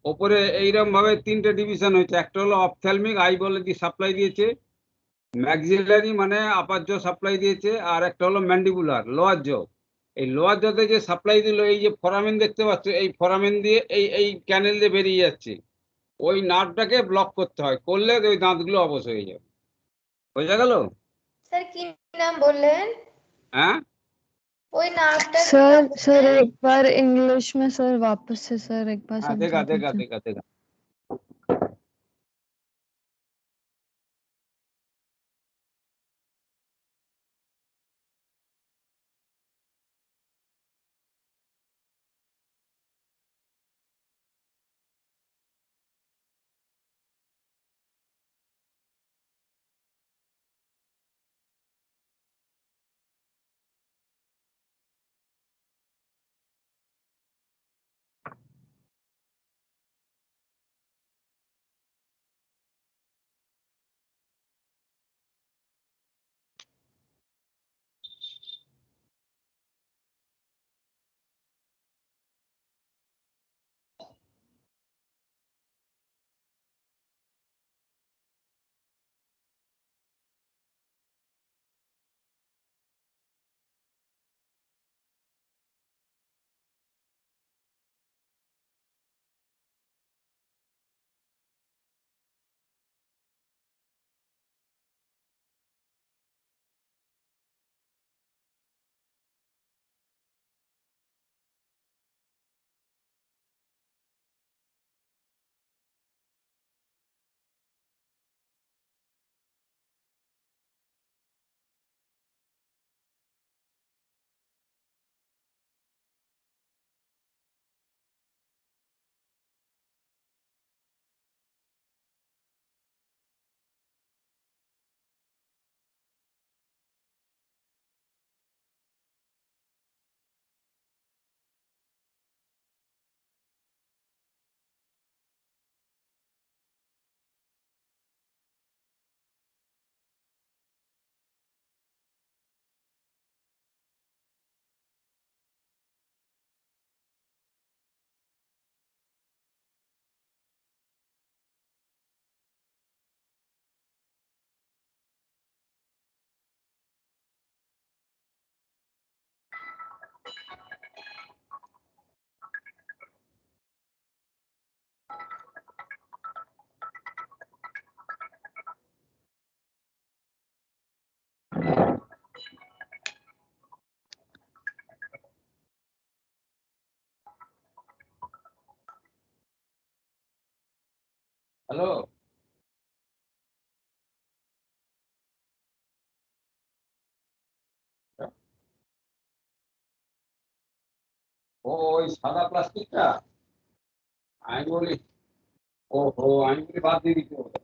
ওপরে এইরকম ভাবে তিনটে ডিভিশন হয়েছে। একটা হলো অপথ্যালমিক, আই বলে দিয়ে সাপ্লাই দিয়েছে। ম্যাক্সিলারি মানে আপার জ সাপ্লাই দিয়েছে। আর একটা হলো ম্যান্ডিবুলার, লোয়ার জ। এই লোয়ার জতে যে সাপ্লাই দিল, এই যে ফোরামেন দেখতে পাচ্ছ, এই ফোরামেন দিয়ে এই এই ক্যানেল দিয়ে বেরিয়ে যাচ্ছে। ওই নার্ভটাকে ব্লক করতে হয়, করলে ওই দাঁতগুলো অবশ হয়ে যাবে। বোঝা গেল? স্যার কি নাম বললেন? হ্যাঁ ওই নার্ভটা কি सर নাম सर বললেন? एक बार इंग्लिश में सर वापस से सर एक बार হ্যাঁ, দেখা समझा দেখা दीजिए। দেখা দেখা। হ্যালো। ও, ওই সাদা প্লাস্টিকটা আমি বলি, ওহো, আমি বলি বাদ দিয়ে দিতে হবে।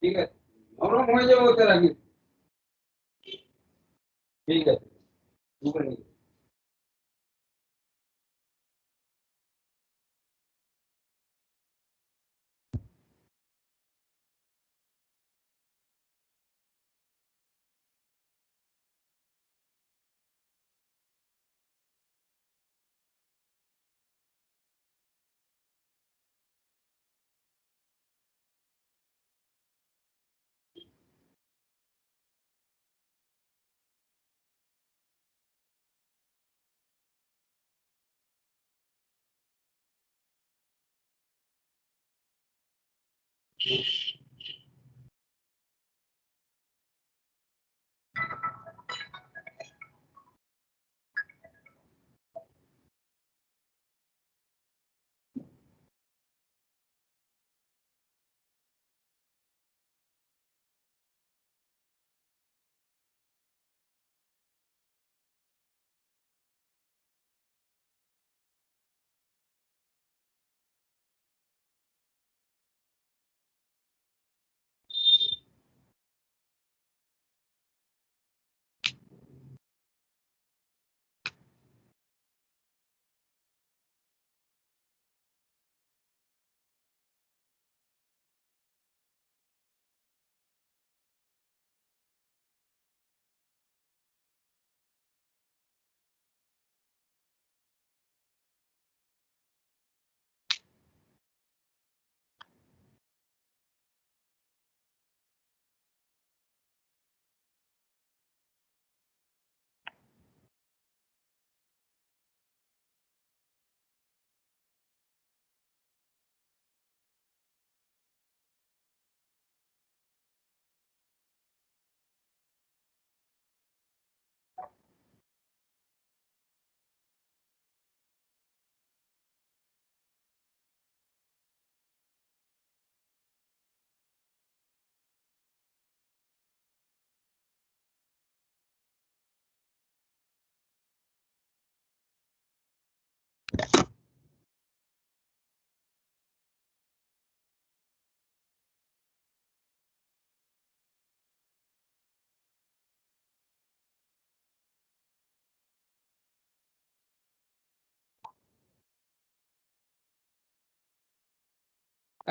ঠিক আছে, নরম হয়ে যাবে ওতে রাখি। ঠিক আছে, দুপুরে নিয়ে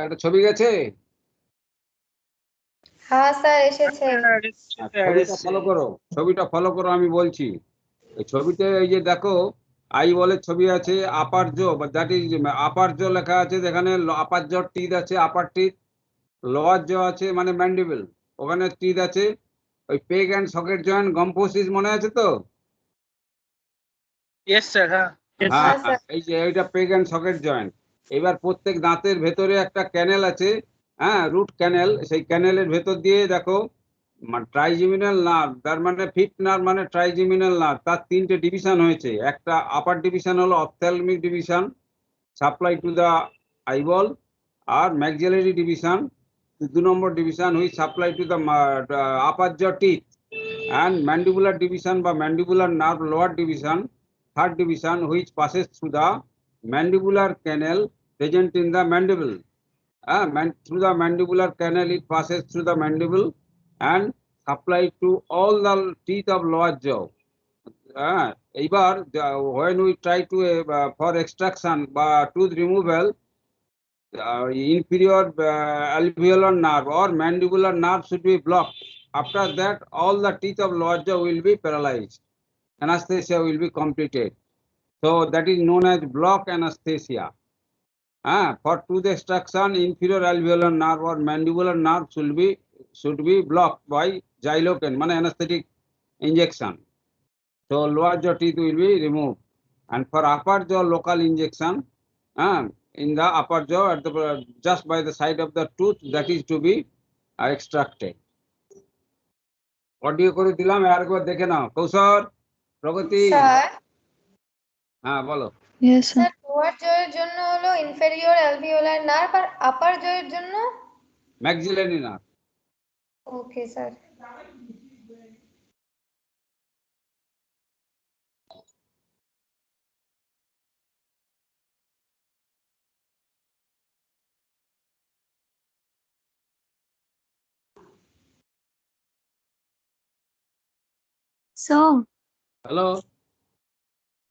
একটা ছবি গেছে। হ্যাঁ স্যার এসেছে। ছবিটা ফলো করো, ছবিটা ফলো করো, আমি বলছি। এই ছবিতে এই যে দেখো, আই বলের ছবি আছে, আপার জো, দ্যাট ইজ আপার জো লেখা আছে, যেখানে আপার জোর টিথ আছে, আপার টিথ। লোয়ার জো আছে মানে ম্যান্ডিবল, ওখানে টিথ আছে। ওই পেগ অ্যান্ড সকেট জয়েন্ট গম্পোসিস মনে আছে তো? Yes sir. হ্যাঁ হ্যাঁ, হ্যাঁ স্যার। এই যে এইটা পেগ অ্যান্ড সকেট জয়েন্ট। এবার প্রত্যেক দাঁতের ভেতরে একটা ক্যানেল আছে, হ্যাঁ, রুট ক্যানেল। সেই ক্যানেলের ভেতর দিয়ে দেখো ট্রাইজিমিনাল নার্ভ, তার মানে ফিফথ নার্ভ মানে ট্রাইজিমিনাল নার্ভ, তার তিনটে ডিভিশন হয়েছে। একটা আপার ডিভিশন হলো ophthalmic division, supply to the eyeball, আর maxillary division, 2 number division which supply to the upper jaw teeth, and mandibular division বা mandibular nerve lower division, third division which passes through the mandibular canal present in the mandible. Through the mandibular canal it passes through the mandible and supply to all the teeth of lower jaw. এইবার when we try to for extraction বা tooth removal, inferior alveolar nerve or mandibular nerve should be blocked. After that, all the teeth of lower jaw will be paralyzed. Anesthesia will be completed. So that is known as block anesthesia. For tooth extraction, inferior alveolar nerve or mandibular nerve should be blocked by xylocaine, মানে anesthetic injection. So lower jaw teeth will be removed. And for upper jaw local injection, in the upper jaw at the just by the side of the tooth, that is to be extracted. Audio করে দিলাম, আরেকবার দেখে নাও। কৌশল, প্রগতি, sir হ্যাঁ বলো। Yes, sir. Sir lower জয়ের জন্য হলো ইনফেরিয়র অ্যালভিওলার নার্ভ আর আপার জয়ের জন্য। Maxillary nerve. Okay sir. Sir hello,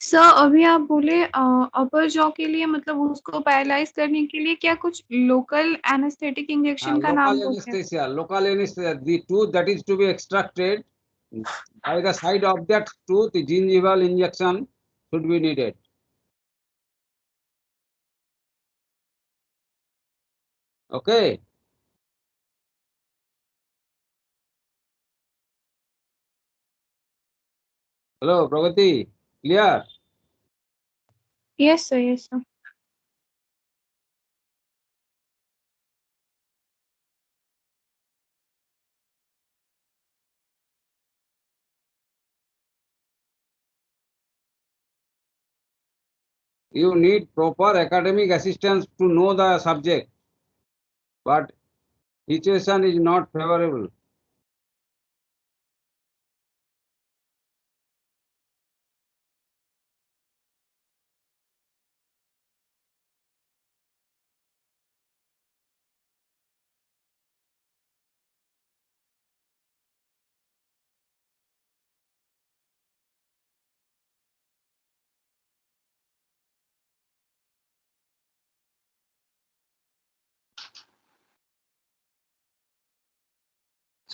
sir अभी आप बोले अपर जॉ के लिए मतलब उसको पैरालाइज करने के लिए क्या कुछ लोकल एनेस्थेटिक इंजेक्शन का नाम local बोलते हैं? anesthesia, local anesthesia, the tooth that is to be extracted, by the side of that tooth, the gingival injection should be needed. Okay. Hello, Pragati, clear? Yes sir yes sir. You need proper academic assistance to know the subject, but situation is not favorable.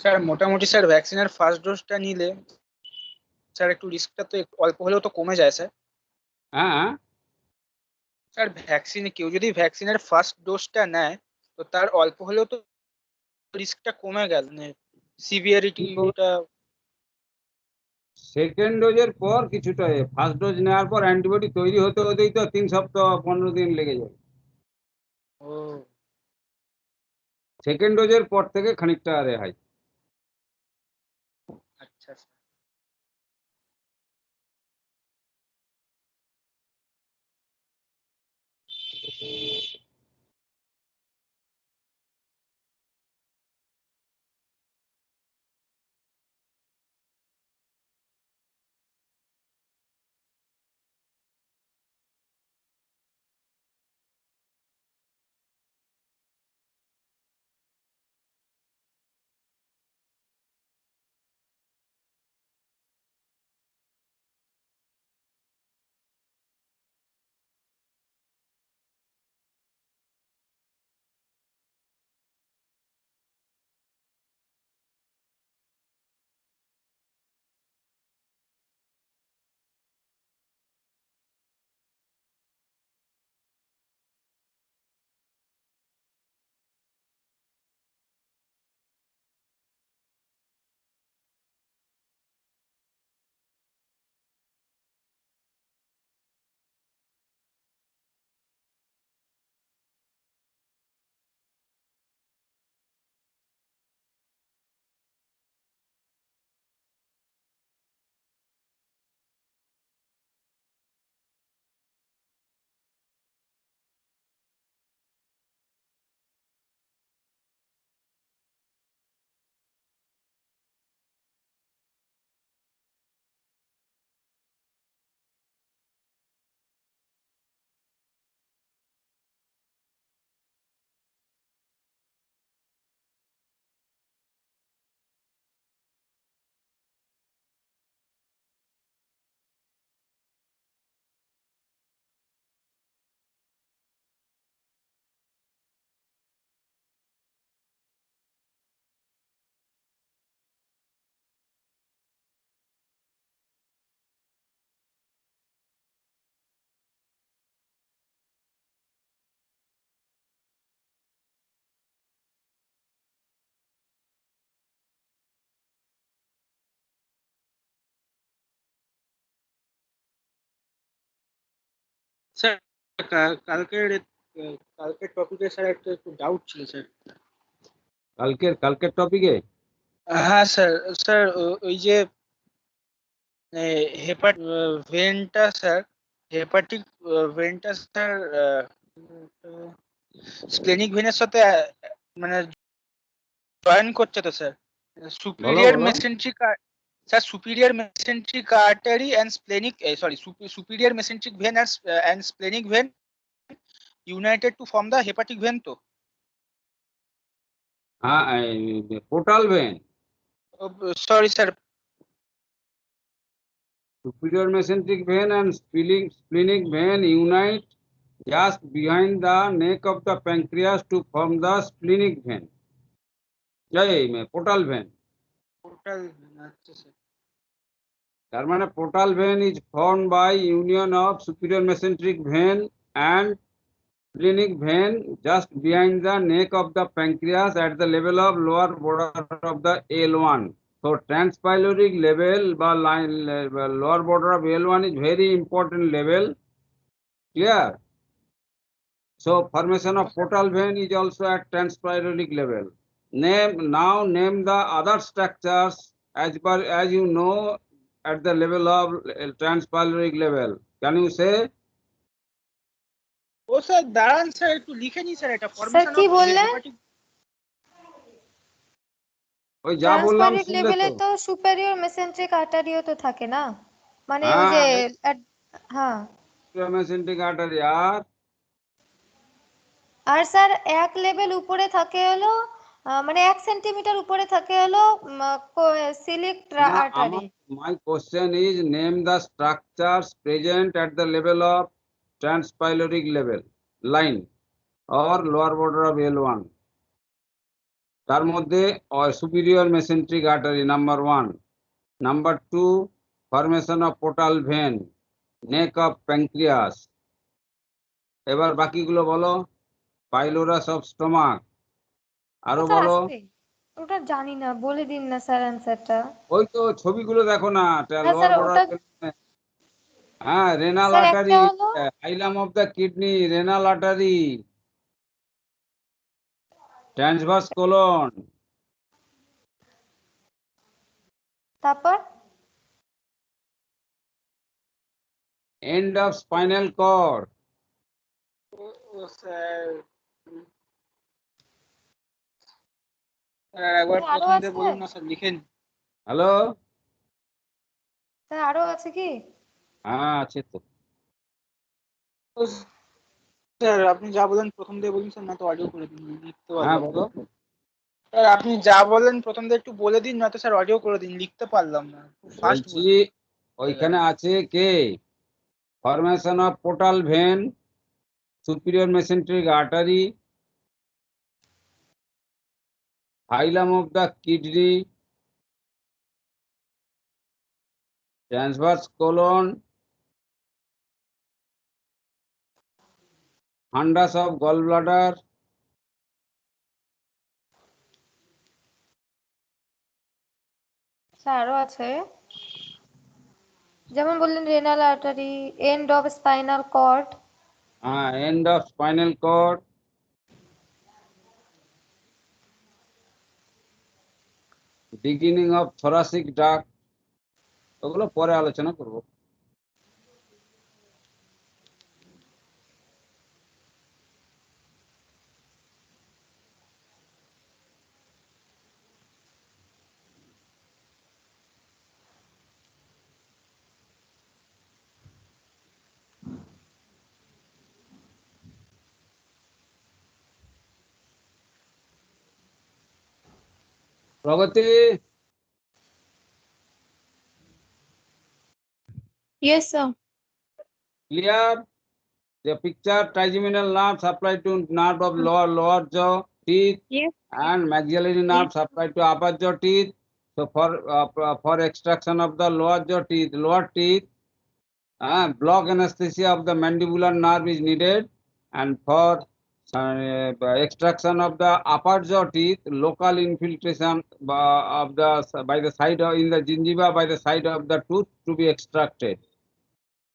Sir মোটামুটি sir ভ্যাকসিনের first ডোজটা নিলে sir একটু রিস্কটা তো একটু অল্প হলেও তো কমে যায় স্যার। হ্যাঁ, স্যার কেউ যদি ভ্যাকসিনের ফার্স্ট ডোজটা নেয় তো তার অল্প হলেও তো রিস্কটা কমে গেল, মানে সিভিয়ারিটিটা। সেকেন্ড ডোজের পর কিছুটা, ফার্স্ট ডোজ নেওয়ার পর অ্যান্টিবডি তৈরি হতে হতেই তো 3 সপ্তাহ 15 দিন লেগে যায়। ও সেকেন্ড ডোজের পর থেকে খানিকটা রেহাই। আচ্ছা স্যার। কালকের টপিকে স্যার একটু ডাউট ছিল স্যার। কালকের টপিকে হ্যাঁ স্যার, স্যার ওই যে ভেনটা স্যার, হেপাটিক ভেনটা স্যার স্প্লেনিক ভেনের সাথে মানে জয়েন করছে তো স্যার। সুপিরিয়র বলো। Mesenteric sir, superior mesenteric artery and splenic superior mesenteric vein and splenic vein united to form the hepatic vein তো? হ্যাঁ, portal vein, sorry sir, superior mesenteric vein and splenic vein unite just behind the neck of the pancreas to form the splenic vein. Portal vein. Portal আচ্ছা sir. তার মানে portal vein is formed by union of superior mesenteric vein and splenic vein just behind the neck of the pancreas at the level of lower border of the L1. So transpyloric level বা line lower border of L1 is very important level. Clear? So formation of portal vein is also at transpyloric level. Name the other structures as you know at the level of transpyloric level. Can you say? ও sir দাঁড়ান sir, একটু লিখে নি sir, এটা sir formation কি of বললেন? Hepatic. ওই যা বললাম ট্রান্সপারেন্ট শুনলে লেভেলে তো? তো সুপেরিয়র মেসেন্ট্রিক আর্টারিও তো থাকে না, মানে ওই যে হ্যাঁ, হ্যাঁ। mesenteric artery আর আর স্যার এক লেভেল উপরে থাকে হলো মানে 1 সেন্টিমিটার উপরে থাকে হলো সিলিক artery. my question is name the structures present at the level of transpyloric level line or lower border of L1. তার মধ্যে superior mesenteric artery number 1, number 2 formation of portal vein, neck of pancreas. এবার বাকিগুলো বলো। পাইলোরাস of stomach, আরো sir বলো। আসবে, ওটা জানি না, বলে দিন না স্যার অ্যানসারটা। ওই তো ছবিগুলো দেখো না, হ্যাঁ লোয়ার স্যার ওটা, বর্ডার। হ্যাঁ, রেনাল স্যার আর্টারি, একটা হলো hilum of the kidney, renal artery, transverse colon, তারপর এন্ড অফ স্পাইনাল কর্ড। ও স্যার, একবার আরো প্রথম দিয়ে আছে বলুন না স্যার, লিখেন। হ্যালো, স্যার, আরো আছে কি? হ্যাঁ আছে তো। স্যার আপনি যা বলেন প্রথম দিয়ে বলুন স্যার, না তো অডিও করে দিন, লিখতে হ্যাঁ পারলাম বলো। না। স্যার আপনি যা বলেন প্রথম দিয়ে একটু বলে দিন, না তো স্যার অডিও করে দিন, লিখতে পারলাম না, খুব ফাস্ট বলছি বলুন। ওইখানে আছে কে? Formation of portal vein, superior mesenteric artery, hilum of the kidney, transverse colon, fundus of gall bladder, sir আরো আছে, যেমন বললেন renal artery, end of spinal cord, end of spinal cord, beginning of thoracic duct. ওগুলো পরে আলোচনা করব। প্রগতি, Yes, sir. clear? The picture trigeminal nerve supplied to nerve of lower jaw teeth Yes. and maxillary nerve supplied to upper jaw teeth. So for extraction of the lower jaw teeth, block anesthesia of the mandibular nerve is needed, and for extraction of the upper jaw teeth, local infiltration of the by the side of in the gingiva by the side of the tooth to be extracted.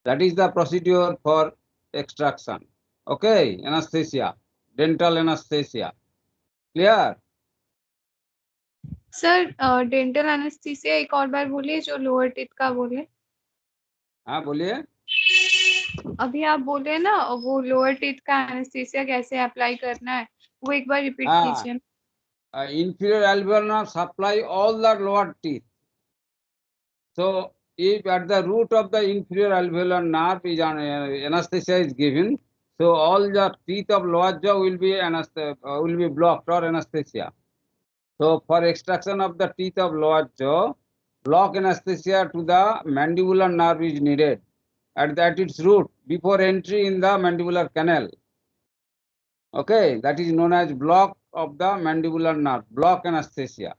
That is the procedure for extraction. Okay, anesthesia, dental anesthesia. Clear? Sir dental anaesthesia एक और बार बोलिए जो lower teeth का बोले। हाँ बोलिए। अभी आप बोले ना वो लोअर टीथ का एनेस्थीसिया कैसे अप्लाई करना है, वो एक बार रिपीट हाँ, कीजिए। inferior alveolar nerve supply all the lower teeth. So if at the root of the inferior alveolar nerve is anesthesia is given, so all the teeth of lower jaw will be blocked or anesthesia. So for extraction of the teeth of lower jaw, block anesthesia to the mandibular nerve is needed at its root before entry in the mandibular canal. Okay, that is known as block of the mandibular nerve, block anesthesia.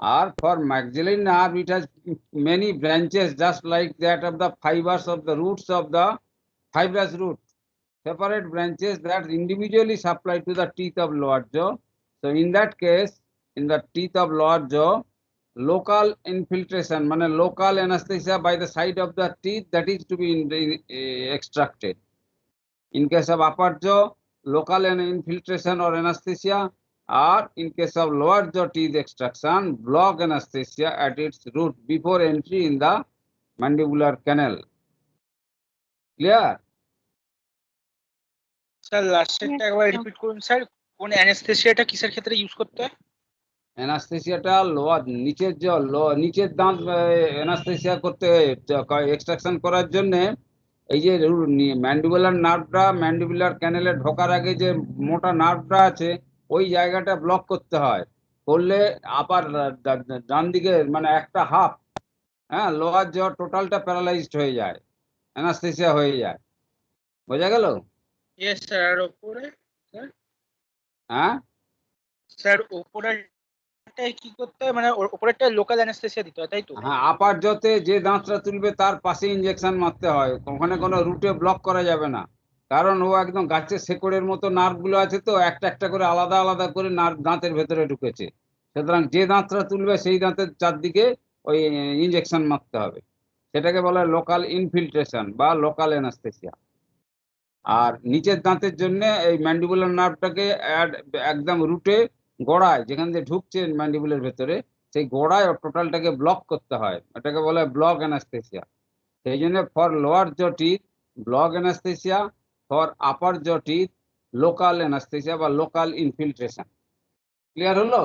Or for maxillary nerve, it has many branches just like that of the fibers of the roots of the fibrous root, separate branches that individually supply to the teeth of lower jaw. So in that case, in the teeth of lower jaw, local infiltration, mean local anesthesia by the side of the teeth, that is to be extracted. In case of upper jaw, local infiltration or anesthesia, or in case of lower jaw teeth extraction, block anesthesia at its root before entry in the mandibular canal. Clear? Sir লাস্টেরটা একবার repeat করুন sir, কোন অ্যানেস্থেসিয়াটা কিসের ক্ষেত্রে use করতে হয়? অ্যানাস্থেসিয়াটা lower নিচের যে নিচের দাঁত অ্যানাস্থেসিয়া করতে এক্সট্রাকশন করার জন্য এই যে ম্যান্ডিবুলার নার্ভটা ম্যান্ডিবুলার ক্যানেলে ঢোকার আগে যে মোটা নার্ভটা আছে ওই জায়গাটা ব্লক করতে হয়, করলে আবার ডান দিকে মানে একটা হাফ, হ্যাঁ, লোয়ার জ টোটালটা প্যারালাইজড হয়ে যায়, অ্যানাস্থেসিয়া হয়ে যায়। বোঝা গেল? Yes sir. আর ওপরে হ্যাঁ স্যার ওপরেরটাই কি করতে হয়, মানে ওপরেরটা লোকাল অ্যানেস্থেসিয়া দিতে হয় তাই তো? হ্যাঁ, আপার জতে যে দাঁতটা তুলবে তার পাশে ইনজেকশন মারতে হয়, ওখানে কোনো রুটে ব্লক করা যাবে না, কারণ ও একদম গাছের শেকড়ের মতো নার্ভগুলো আছে তো একটা একটা করে আলাদা আলাদা করে নার্ভ দাঁতের ভেতরে ঢুকেছে, সুতরাং যে দাঁতটা তুলবে সেই দাঁতের চারদিকে ওই ইনজেকশন মারতে হবে, সেটাকে বলে লোকাল ইনফিল্ট্রেশন বা লোকাল অ্যানাস্থেসিয়া। আর নিচের দাঁতের জন্য এই ম্যান্ডিবুলার নার্ভটাকে একদম রুটে গোড়ায় যেখান দিয়ে ঢুকছে ম্যান্ডিবুলের ভেতরে সেই গোড়ায় টোটালটাকে ব্লক করতে হয়, এটাকে বলে ব্লক অ্যানাস্থেসিয়া। সেই জন্য ফর লোয়ার জ teeth block anaesthesia, for upper jaw teeth local anaesthesia বা লোকাল ইনফিল্ট্রেশন। ক্লিয়ার হলো?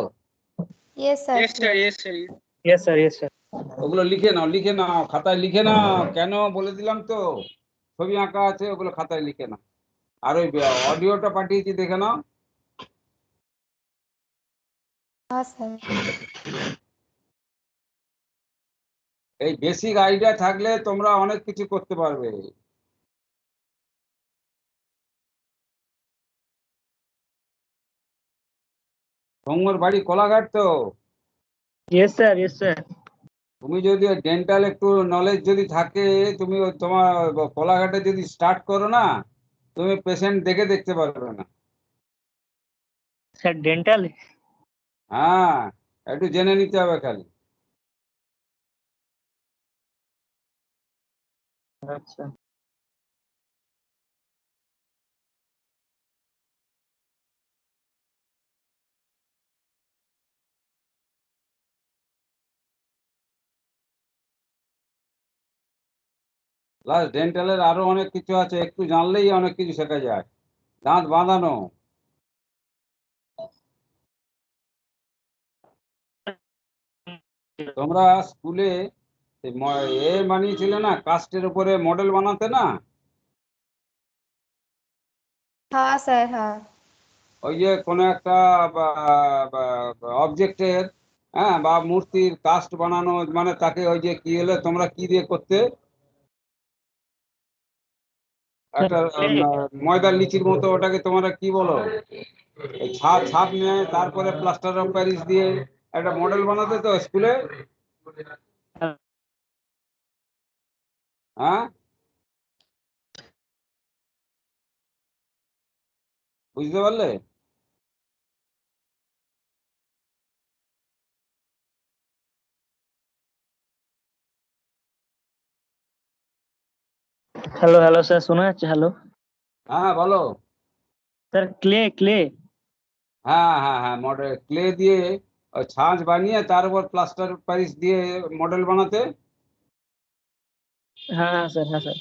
Yes sir. Yes sir, yes sir. Yes sir, yes sir. ওগুলো লিখে নাও, লিখে নাও, খাতায় লিখে নাও, কেন বলে দিলাম তো, ছবি আঁকা আছে, ওগুলো খাতায় লিখে নাও। আর ওই অডিওটা পাঠিয়েছি দেখে নাও। হ্যাঁ স্যার। এই বেসিক আইডিয়া থাকলে তোমরা অনেক কিছু করতে পারবে। সৌম্যর বাড়ি কোলাঘাট তো? Yes sir, yes sir. তুমি যদি ডেন্টাল একটু নলেজ যদি থাকে, তুমি তোমার কোলাঘাটে যদি স্টার্ট করো না, তুমি পেশেন্ট দেখতে পারবে না। Sir dental? হ্যাঁ, একটু জেনে নিতে হবে খালি। আচ্ছা। প্লাস ডেন্টালের আরো অনেক কিছু আছে, একটু জানলেই অনেক কিছু শেখা যায়। দাঁত বাঁধানো, তোমরা স্কুলে বানিয়েছিলে না, কাস্টের উপরে মডেল বানাতে না? হ্যাঁ স্যার, হ্যাঁ। ওই যে কোনো একটা অবজেক্টের, হ্যাঁ, বা মূর্তির কাস্ট বানানো, মানে তাকে ওই যে কি হলে তোমরা কি দিয়ে করতে, একটা ময়দার লিচির মতো, ওটাকে তোমরা কি বলো, ছাপ ছাপ নিয়ে তারপরে প্লাস্টার অফ প্যারিস দিয়ে একটা মডেল বানাতে তো স্কুলে, হ্যাঁ, বুঝতে পারলে? হ্যালো হ্যালো স্যার, শোনা যাচ্ছে? হ্যালো। হ্যাঁ বলো। Sir clay clay. হ্যাঁ হ্যাঁ হ্যাঁ, মডেল ক্লে দিয়ে ওই ছাঁচ বানিয়ে তার উপর প্লাস্টার প্যারিস দিয়ে মডেল বানাতে। हाँ हाँ सर, हाँ सर।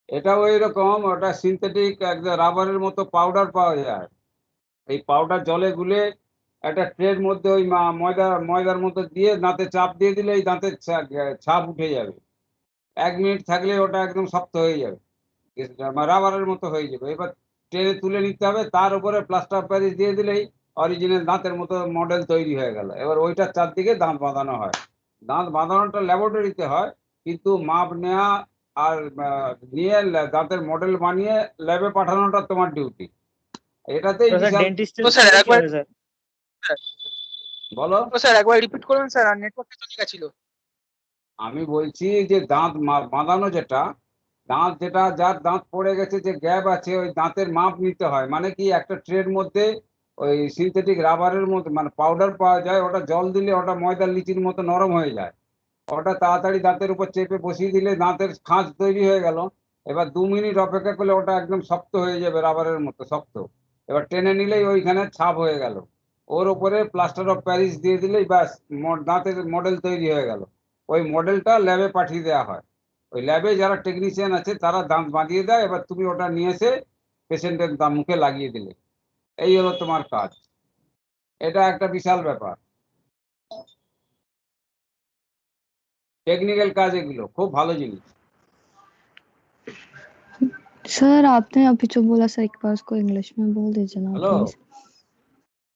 এটাও এইরকম, ওটা সিনথেটিক একদম রাবারের মতো পাউডার পাওয়া যায়। এই পাউডার জলে গুলে একটা ট্রের মধ্যে ওই ময়দার মধ্যে দিয়ে দাঁতে চাপ দিয়ে দিলে এই দাঁতের ছাপ উঠে যাবে। 1 মিনিট থাকলে ওটা একদম শক্ত হয়ে যাবে, রাবারের মতো হয়ে যাবে। এবার ট্রেনে তুলে নিতে হবে, তার উপরে প্লাস্টার প্যারিস দিয়ে দিলেই অরিজিনাল দাঁতের মতো মডেল তৈরি হয়ে গেল। এবার ওইটার চারদিকে দাঁত বাঁধানো হয়। দাঁত বাঁধানোটা ল্যাবরেটরিতে হয়, কিন্তু মাপ নেওয়া আর নিয়ে দাঁতের মডেল বানিয়ে ল্যাবে পাঠানোটা তোমার ডিউটি। এটাতেই तो सर বিশাল। डेंटिस्ट তো স্যার একবার सर। বলো। তো স্যার একবার রিপিট করুন স্যার, আর নেটওয়ার্কটা চলে গেছিল। আমি বলছি যে দাঁত বাঁধানো যেটা, দাঁত যেটা যার দাঁত পড়ে গেছে, যে গ্যাপ আছে, ওই দাঁতের মাপ নিতে হয়। মানে কি, একটা ট্রের মধ্যে ওই সিনথেটিক রাবারের মতো মানে পাউডার পাওয়া যায়, ওটা জল দিলে ওটা ময়দার লিচির মতো নরম হয়ে যায়। ওটা তাড়াতাড়ি দাঁতের উপর চেপে বসিয়ে দিলে দাঁতের খাঁজ তৈরি হয়ে গেল। এবার 2 মিনিট অপেক্ষা করলে ওটা একদম শক্ত হয়ে যাবে, রাবারের মতো শক্ত। এবার টেনে নিলেই ওইখানে ছাপ হয়ে গেল। ওর উপরে প্লাস্টার অফ প্যারিস দিয়ে দিলেই ব্যাস দাঁতের মডেল তৈরি হয়ে গেল। ওই মডেলটা ল্যাবে পাঠিয়ে দেওয়া হয়। ওই ল্যাবে যারা টেকনিশিয়ান আছে তারা দাঁত বাঁধিয়ে দেয়, এবার তুমি ওটা নিয়ে এসে পেশেন্টের মুখে লাগিয়ে দিলে। এই হলো তোমার কাজ। এটা একটা বিশাল ব্যাপার, টেকনিক্যাল কাজ, এগুলো খুব ভালো জিনিস। सर आपने अभी जो बोला सर एक बार उसको इंग्लिश में बोल दीजिए ना हेलो। प्लीज।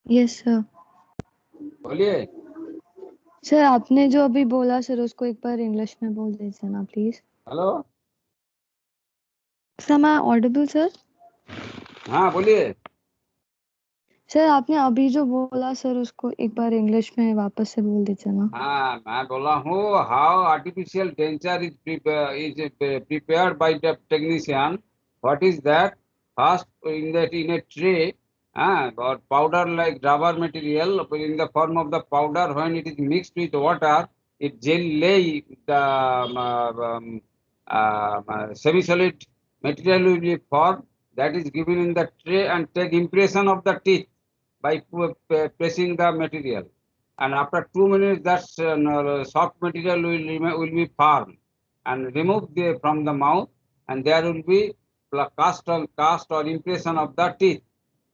Yes sir. बोलिए। सर आपने जो अभी बोला सर उसको एक बार इंग्लिश में बोल दीजिए ना प्लीज। हेलो। सर मैं ऑडिबल सर? हाँ बोलिए। सर आपने अभी जो बोला सर उसको एक बार इंग्लिश में वापस से बोल दीजिए ना। हाँ मैं बोला हूँ, how artificial denture is prepared by the technician. What is that? First in a tray, or powder like rubber material in the form of the powder. When it is mixed with water, it lay the semi-solid material will be formed, that is given in the tray and take impression of the teeth by pressing the material. And after 2 minutes, that soft material will be firm and remove from the mouth, and there will be cast or impression of the teeth.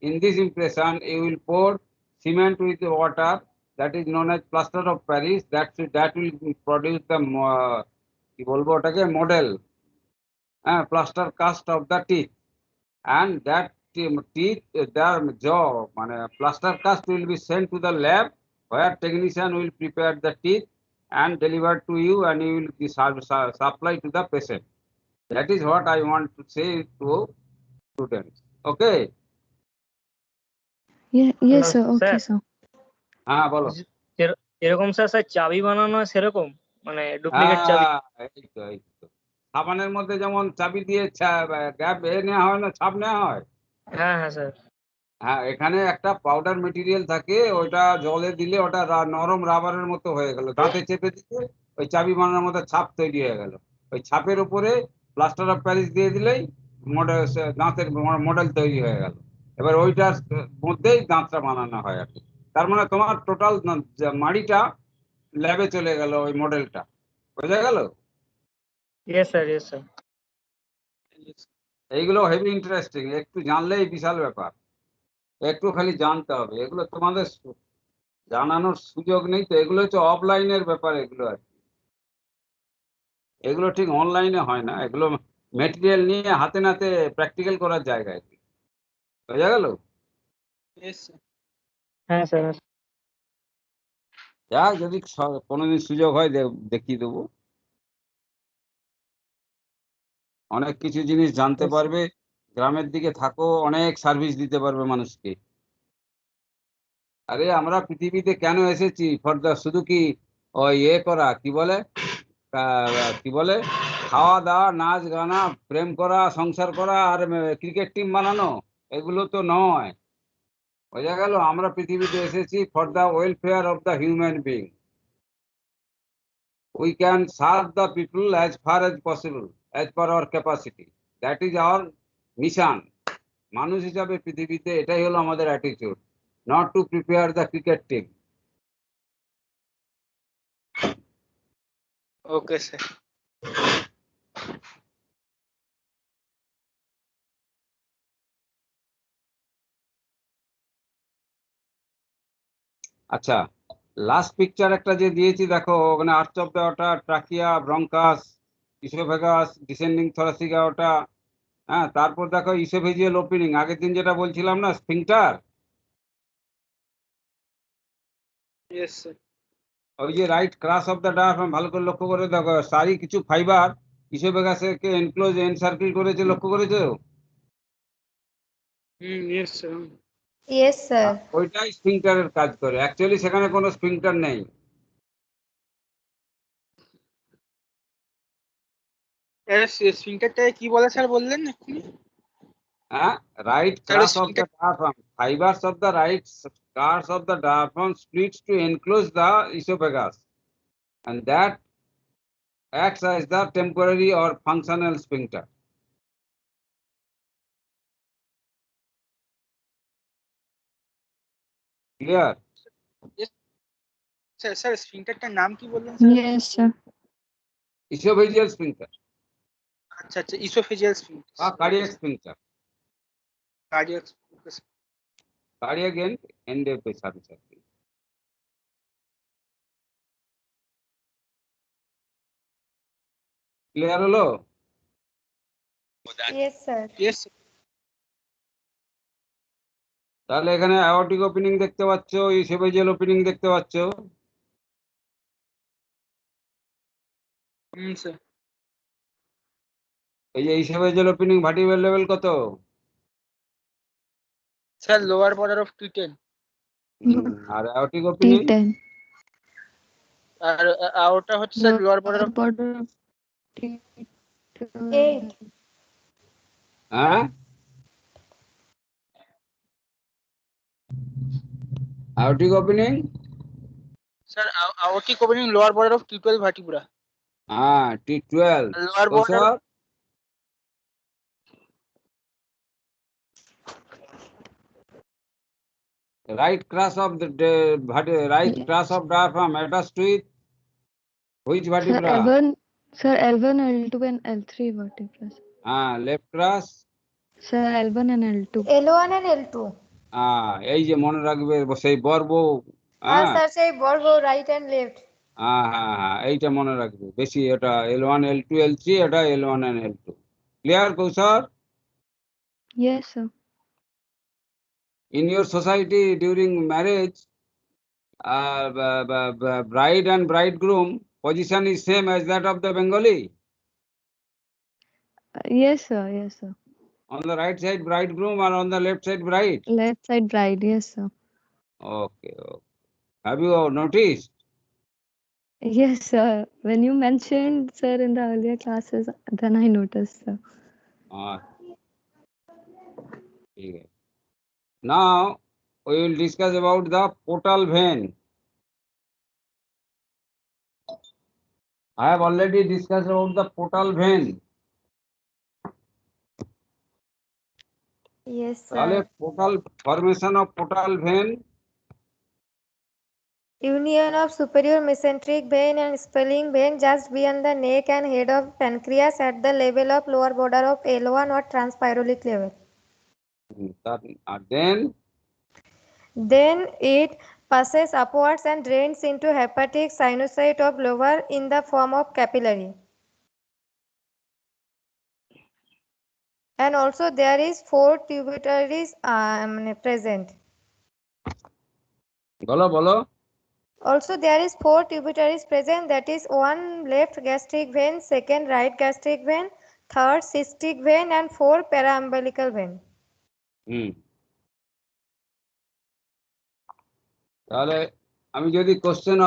In this impression, you will pour cement with water, that is known as plaster of Paris. That will produce the কি বলবো ওটাকে model, plaster cast of the teeth. And that teeth, their jaw, plaster cast will be sent to the lab, where technician will prepare the teeth and deliver to you, and you will be supply to the patient. That is what I want to say to students. Okay. Yes sir okay sir. हाँ बोलो। এরকম sir sir চাবি বানানো হয় সেরকম, মানে duplicate চাবি। এই তো সাবানের মধ্যে যেমন চাবি দিয়ে গ্যাপ নেওয়া হয় না, ছাপ নেওয়া হয়। হ্যাঁ হ্যাঁ স্যার। হ্যাঁ, এখানে একটা পাউডার মেটেরিয়াল থাকে, ওইটা জলে দিলে ওটা নরম রাবারের মতো হয়ে গেল, দাঁতে চেপে দিলে ওই চাবি বানানোর মতো ছাপ তৈরি হয়ে গেল। ওই ছাপের উপরে প্লাস্টার অফ প্যারিস দিয়ে দিলেই মডেল, দাঁতের মডেল তৈরি হয়ে গেল। এবার ওইটার মধ্যেই দাঁতটা বানানো হয় আর কি। তার মানে তোমার টোটাল মাড়িটা ল্যাবে চলে গেল, ওই মডেলটা বোঝা গেল। Yes sir, yes sir. এইগুলো হেভি ইন্টারেস্টিং, একটু জানলেই বিশাল ব্যাপার। একটু খালি জানতে হবে, এগুলো তোমাদের জানানোর সুযোগ নেই তো। এগুলো হচ্ছে অফলাইনের ব্যাপার, এগুলো আর কি। এগুলো ঠিক অনলাইনে হয় না, এগুলো মেটেরিয়াল নিয়ে হাতে নাতে প্র্যাকটিক্যাল করার জায়গায়। বোঝা গেল। হ্যাঁ স্যার, হ্যাঁ। যাক, যদি কোনোদিন সুযোগ হয় দেখিয়ে দেবো। অনেক কিছু জিনিস জানতে Yes, sir. পারবে, গ্রামের দিকে থাকো, অনেক সার্ভিস দিতে পারবে মানুষকে। আরে আমরা পৃথিবীতে কেন এসেছি? শুধু কি ওই করা, কি বলে কি বলে, খাওয়া দাওয়া, নাচ গানা, প্রেম করা, সংসার করা আর ক্রিকেট টিম বানানো, এগুলো তো নয়। বোঝা গেল। আমরা পৃথিবীতে এসেছি for the welfare of the human being. We can serve the people as far as possible, as per our capacity. That is our mission. মানুষ হিসাবে পৃথিবীতে এটাই হলো আমাদের attitude, not to prepare the cricket team. Okay sir. আচ্ছা, last picture একটা যে দিয়েছি দেখো, ওখানে আর্চ অফ দ্য ওটা ট্রাকিয়া, ব্রঙ্কাস, ইসোফেগাস, ডিসেন্ডিং থরাসিক ওটা। হ্যাঁ, তারপর দেখো ইসোফেজিয়াল ওপেনিং, আগের দিন যেটা বলছিলাম না, স্ফিংটার। Yes sir. ওই যে রাইট ক্রাস অফ দ্য ডায়াফ্রাম, ভালো করে লক্ষ্য করে দেখো, সারি কিছু ফাইবার ইসোফেগাসকে এনক্লোজ এনসার্কেল করেছে, লক্ষ্য করেছো? Yes sir. Yes sir. ওইটাই স্ফিংটারের কাজ করে, অ্যাকচুয়ালি সেখানে কোনো স্ফিংটার নেই। স্ফিংটারটা কি বলে স্যার বললেন এক্ষুনি? হ্যাঁ, right sir crus of the sphincter. diaphragm, fibers of the right crus of the diaphragm splits to enclose the esophagus, and that acts as the temporary or functional sphincter. Clear? Sir sir স্ফিংটারটার নাম কি বললেন sir? Yes, sir. Esophageal sphincter আচ্ছা আচ্ছা, esophageal sphincter. or cardiac sphincter. Cardiac. Cardiac end sorry. Clear হলো? Yes sir. Yes. তাহলে এখানে aortic opening দেখতে পাচ্ছ, ইসোফেজিয়াল ওপেনিং দেখতে পাচ্ছ। স্যার। এই যে ইসোফেজিয়াল ওপেনিং ভার্টিব্রাল লেভেল কত? Sir lower border of T10। আর অ্যাওর্টিক ওপেনিং? T10. আর ওটা হচ্ছে sir lower border of border of T12. 8. হ্যাঁ, aortic opening? Sir aortic opening lower border of T12 vertebra. হ্যাঁ, T12। Lower border sir right crus of the right Yes. crus of diaphragm attached to it which Sir, vertebra? L1, L2 and L3 vertebrae. left crus। Sir, L1 and L2. L1 and L2. এই যে মনে রাখবে সেই বর্ব। হ্যাঁ হ্যাঁ sir, সেই বর্গ right and left. হ্যাঁ হ্যাঁ হ্যাঁ, এইটা মনে রাখবে বেশি, এটা L1 L2 L3, এটা L1 and L2। ক্লিয়ার কৌশল? Yes, sir. In your society during marriage, bride and bridegroom position is same as that of the Bengali. Yes, sir. Yes, sir. On the right side bridegroom or on the left side bride? Left side bride. Yes, sir. Okay. Have you noticed? Yes, sir. When you mentioned, sir, in the earlier classes, then I noticed, sir. Okay. Now we will discuss about the portal vein. I have already discussed about the portal vein. Yes তাহলে sir. portal formation of portal vein, Union of superior mesenteric vein and spelling vein just beyond the neck and head of pancreas at the level of lower border of L1 or transpyrolic level. then Then it passes upwards and drains into hepatic sinusoid of lower in the form of capillary. And also there is 4 tributaries present. বলো। Also there is 4 tributaries present, that is 1 left gastric vein, 2nd right gastric vein, 3rd cystic vein and 4 paraumbilical vein. তাহলে আমি যদি question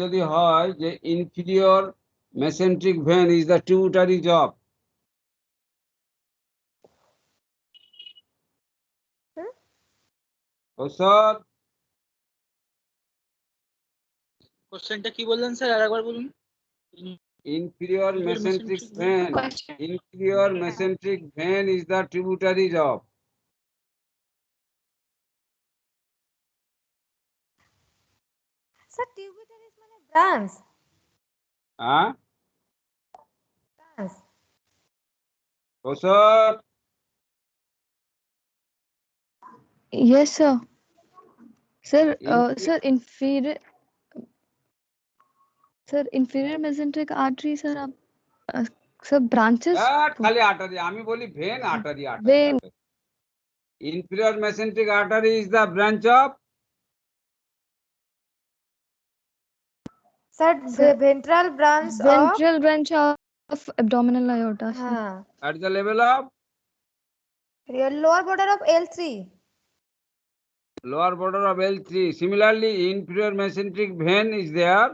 যদি হয় যে inferior mesenteric vein is the tributaries of, sir কোশ্চেনটা কি বললেন স্যার আরেকবার বলুন। Inferior mesenteric vein. Question. Inferior mesenteric vein is the tributaries of. Sir, tributaries মানে branch. Huh? Branch. Kausar, Yes, sir. Sir, Inferior- sir, inferior mesenteric artery, sir, sir, branches. খালি artery, আমি বলি vein, artery, Vein. artery. Inferior mesenteric artery is the branch of. Sir, Sir, ventral branch of. Ventral branch of abdominal aorta, sir. हाँ. At the level of Lower border of L3. lower border of L3. Similarly, inferior mesenteric vein is there,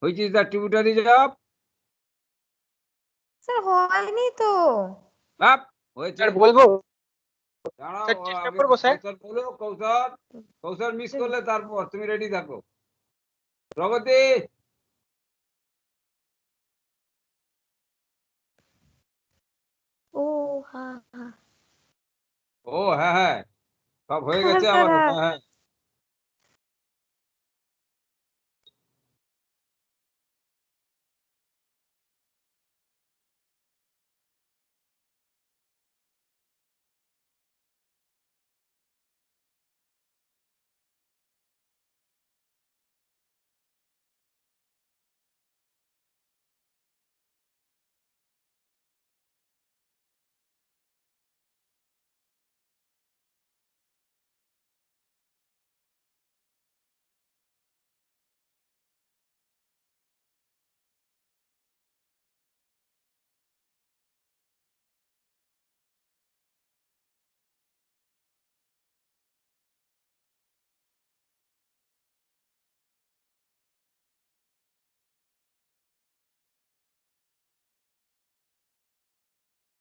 which is the tributaries of. Sir, হয়নি তো. Up. হয়েছে। Sir বলবো দাঁড়াও, sir চেষ্টা আগে করবো sir কৌশল বলো, কৌশল মিস করলে তারপর তুমি রেডি থাকো। প্রগতি, ও হ্যাঁ হ্যাঁ. ও হ্যাঁ হ্যাঁ, সব হয়ে গেছে স্যার, আবার। হ্যাঁ। হ্যাঁ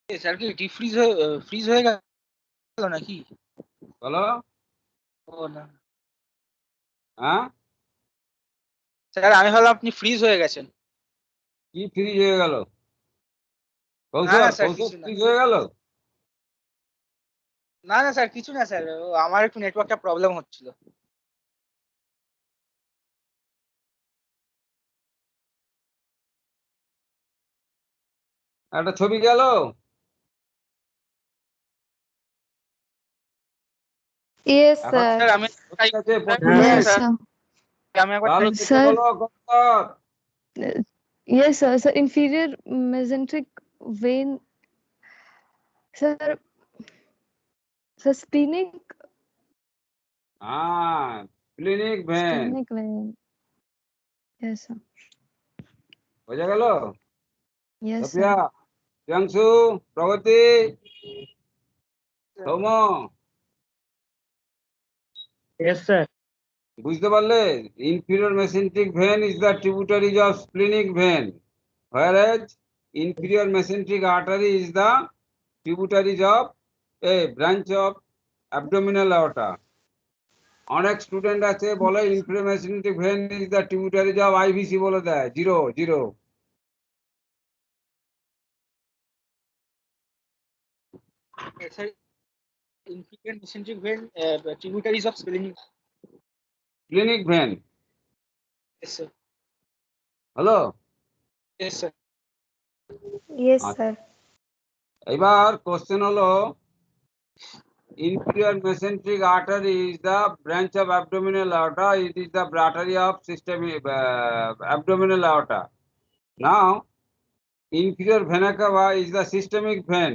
হ্যাঁ, স্যার কি ফ্রিজ হয়ে গেল নাকি? বলো। ও না হ্যাঁ, স্যার, আমি ভাবলাম আপনি ফ্রিজ হয়ে গেছেন। কি ফ্রিজ হয়ে গেল? না, কৌশল, না, স্যার, কৌশল কিছু না। ফ্রিজ হয়ে গেল? না না স্যার, কিছু না স্যার, আমার একটু নেটওয়ার্কটা প্রবলেম হচ্ছিল। একটা ছবি গেল? Yes, এখন sir. স্যার আমি ঠিক আছে, স্যার, প্রথমে Yes, স্যার, sir. আমি একবার ভালো try- থেকে Sir. বলো কৌশল। Yes, sir. Sir, inferior mesenteric vein. Sir, splenic হ্যাঁ, clinic van. vein. Yes, sir. বোঝা গেল? Yes, Sophia, sir. প্রিয়াংশু, প্রগতি, সৌম, Yes, sir. বুঝতে পারলে? Inferior mesenteric vein is the tributaries of splenic vein, whereas inferior mesenteric artery is the tributaries of a branch of abdominal aorta. অনেক student আছে বলে inferior mesenteric vein is the tributaries of IVC বলে দেয়। Zero zero. স্যার, inferior mesenteric vein, tributaries of splenic. Clinic vein. Yes, sir. Hello, Yes, sir. Yes, sir. এবার question হলো, inferior mesenteric artery is the branch of abdominal aorta. It is the artery of systemic abdominal aorta. Now, inferior vena cava is the systemic vein.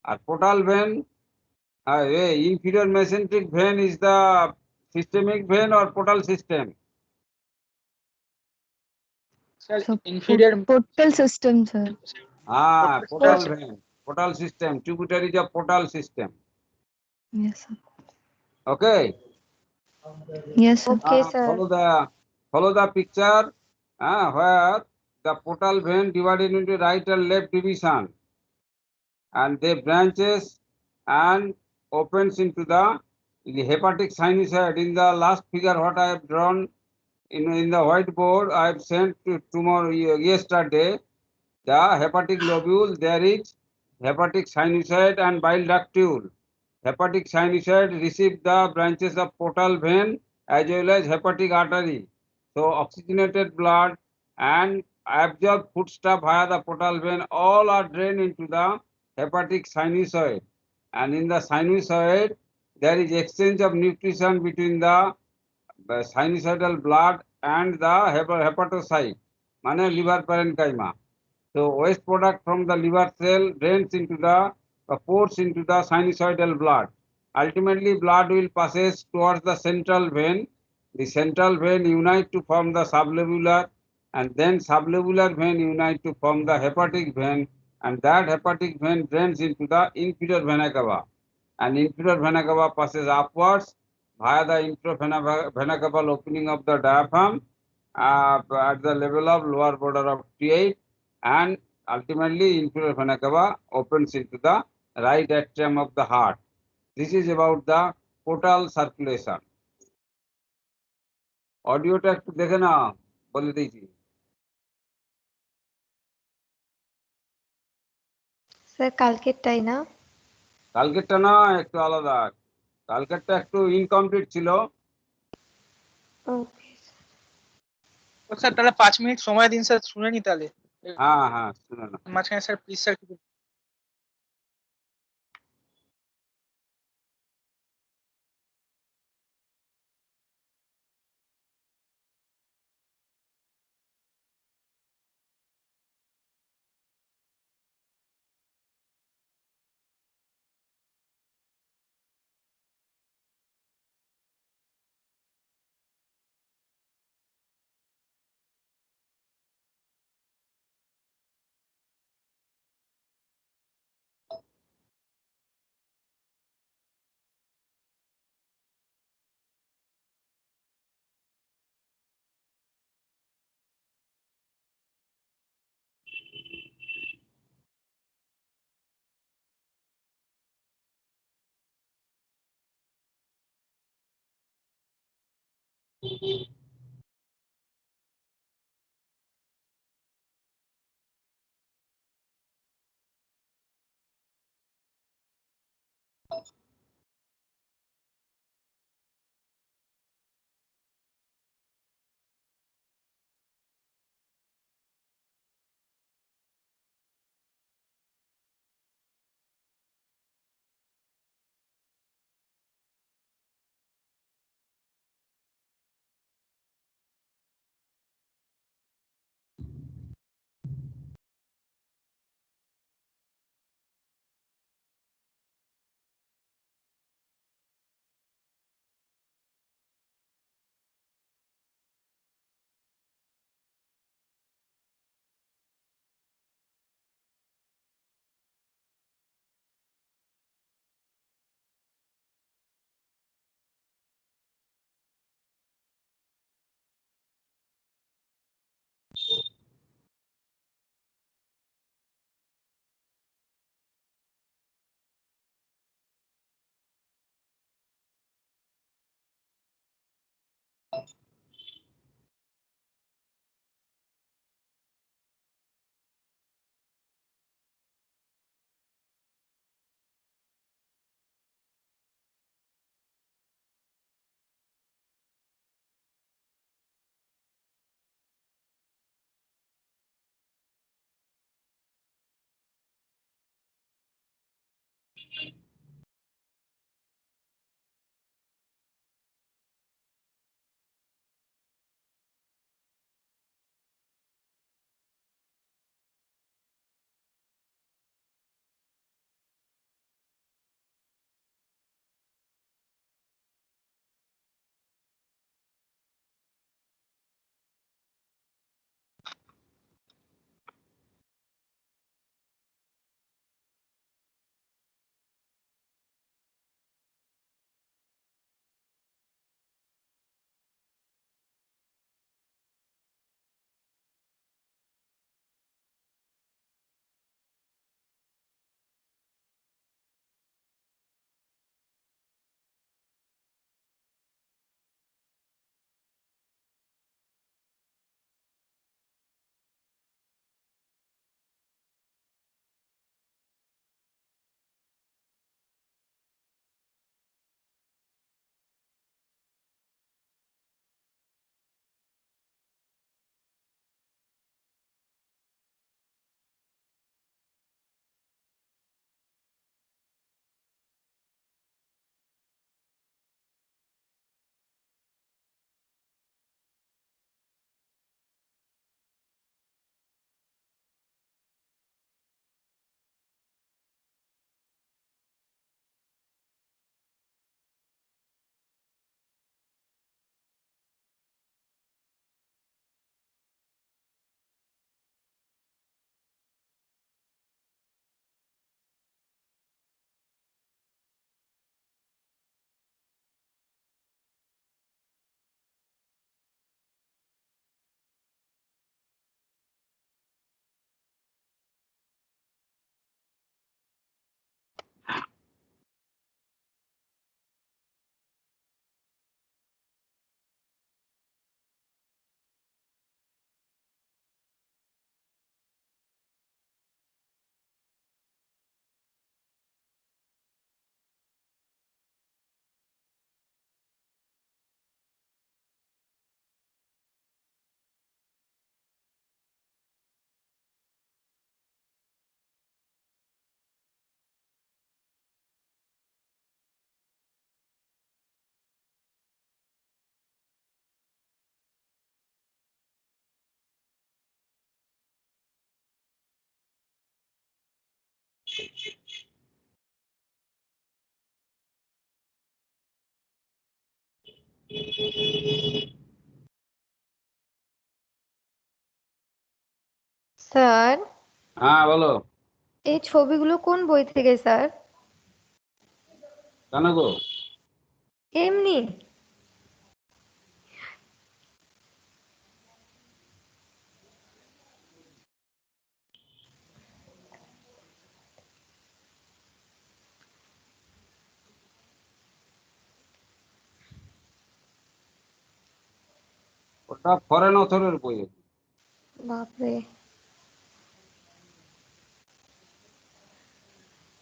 আর portal vein, inferior mesenteric vein is the systemic vein or portal system. Sir, So, inferior. portal system, sir. Portal vein, portal system, tributaries of portal system. Yes, sir. Okay. Yes, sir. Okay, sir. Follow the picture, where the portal vein divided into right and left division, and they branches and opens into the hepatic sinusoid. In the last figure, what I have drawn in the whiteboard, I have sent to tomorrow yesterday. the hepatic lobule, there is hepatic sinusoid and bile ductule. Hepatic sinusoid receive the branches of portal vein as well as hepatic artery. So oxygenated blood and absorbed foodstuff via the portal vein all are drained into the hepatic sinusoid. And in the sinusoid, there is exchange of nutrition between the sinusoidal blood and the hepatocyte, mane liver parenchyma. So waste product from the liver cell drains into the pours into the sinusoidal blood. Ultimately, blood will passes towards the central vein. The central vein unite to form the sublabular, and then sublabular vein unite to form the hepatic vein, and that hepatic vein drains into the inferior vena cava. And inferior vena cava passes upwards via the inferior vena caval opening of the diaphragm at the level of lower border of T8, and ultimately inferior vena cava opens into the right atrium of the heart. This is about the portal circulation. অডিওটা একটু দেখে না, বলে দিয়েছি। Sir কালকেরটাই না? কালকেরটা না, একটু আলাদা। কালকেরটা একটু ইনকমপ্লিট ছিল। ওকে তো স্যার তাহলে 5 মিনিট সময় দিন স্যার, শুনে নি তাহলে হ্যাঁ হ্যাঁ, শুনে না। মাঝখানে স্যার প্লিজ স্যার স্যার, হ্যাঁ বলো। এই ছবিগুলো কোন বই থেকে স্যার? কেন গো? এমনি। ওটা ফরেন অথরের বই। বাপরে।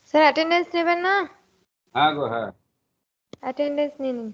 স্যার অ্যাটেন্ডেন্স নেবেন না? হ্যাঁ গো, হ্যাঁ। অ্যাটেন্ডেন্স নিয়ে নিন।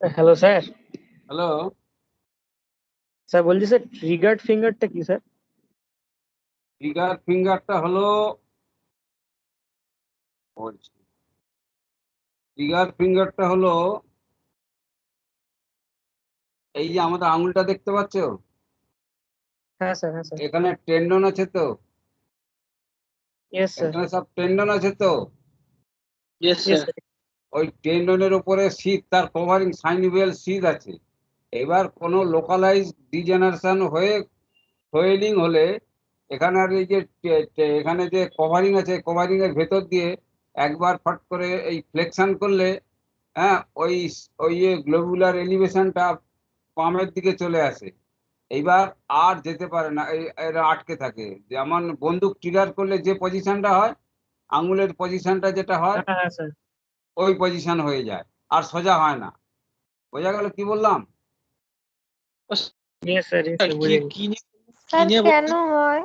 Hello sir. হ্যালো। স্যার বলছি স্যার ট্রিগার্ড ফিঙ্গারটা কি স্যার? ট্রিগার ফিঙ্গারটা হলো, বলছি, ট্রিগার ফিঙ্গারটা হলো এই যে আমাদের আঙুলটা দেখতে পাচ্ছো, হ্যাঁ স্যার, হ্যাঁ স্যার। এখানে টেন্ডন আছে তো, ইয়েস স্যার। এখানে সব টেন্ডন আছে তো, ইয়েস ইয়েস স্যার। স্যার। ওই টেন্ডনের উপরে শীত, তার কভারিং সাইনিভেল শীত আছে। এবার কোনো লোকালাইজ ডিজেনারেশন হয়ে সোয়েলিং হলে এখানে আর এই যে এখানে যে কভারিং আছে, কভারিং এর ভেতর দিয়ে একবার ফট করে এই ফ্লেকশন করলে, হ্যাঁ, ওই ওই গ্লোবুলার এলিভেশনটা পামের দিকে চলে আসে। এইবার আর যেতে পারে না, এরা আটকে থাকে। যেমন বন্দুক ট্রিগার করলে যে পজিশনটা হয়, আঙুলের পজিশনটা যেটা হয়, হ্যাঁ হ্যাঁ স্যার। ওই পজিশন হয়ে যায়, আর সোজা হয় না। বোঝা গেল কি বললাম? ইয়েস স্যার, ইয়েস স্যার, কি বুঝে গেছি। কি নিয়ে স্যার নিয়ে কেন হয়?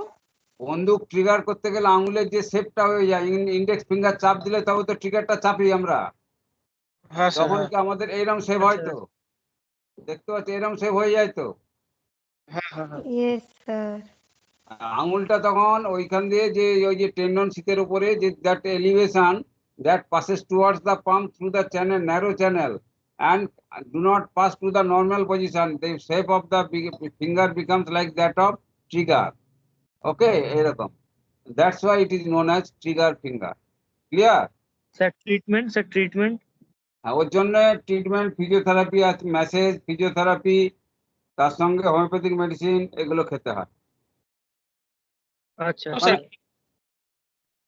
বন্দুক ট্রিগার করতে গেলে আঙুলের যে শেপটা হয়ে যায়, ইন্ডেক্স ফিঙ্গার চাপ দিলে তবে তো ট্রিগারটা চাপি আমরা। হ্যাঁ স্যার, তখন হ্যাঁ কি আমাদের এইরকম শেপ হয় আচ্ছা। তো, দেখতে পাচ্ছি এরকম শেপ হয়ে যায় তো। হ্যাঁ হ্যাঁ হ্যাঁ। Yes sir. আঙুলটা তখন ওইখান দিয়ে যে ওই যে টেন্ডন শীতের উপরে যে that elevation that passes towards the palm through the channel, narrow channel, and do not pass to the normal position. The shape of the finger becomes like that of trigger. Okay, এরকম. That's why it is known as trigger finger. Clear? Sir treatment হ্যাঁ, ওর জন্য treatment physiotherapy আছে, message, physiotherapy, তার সঙ্গে homeopathic medicine এগুলো খেতে হয়। আচ্ছা sir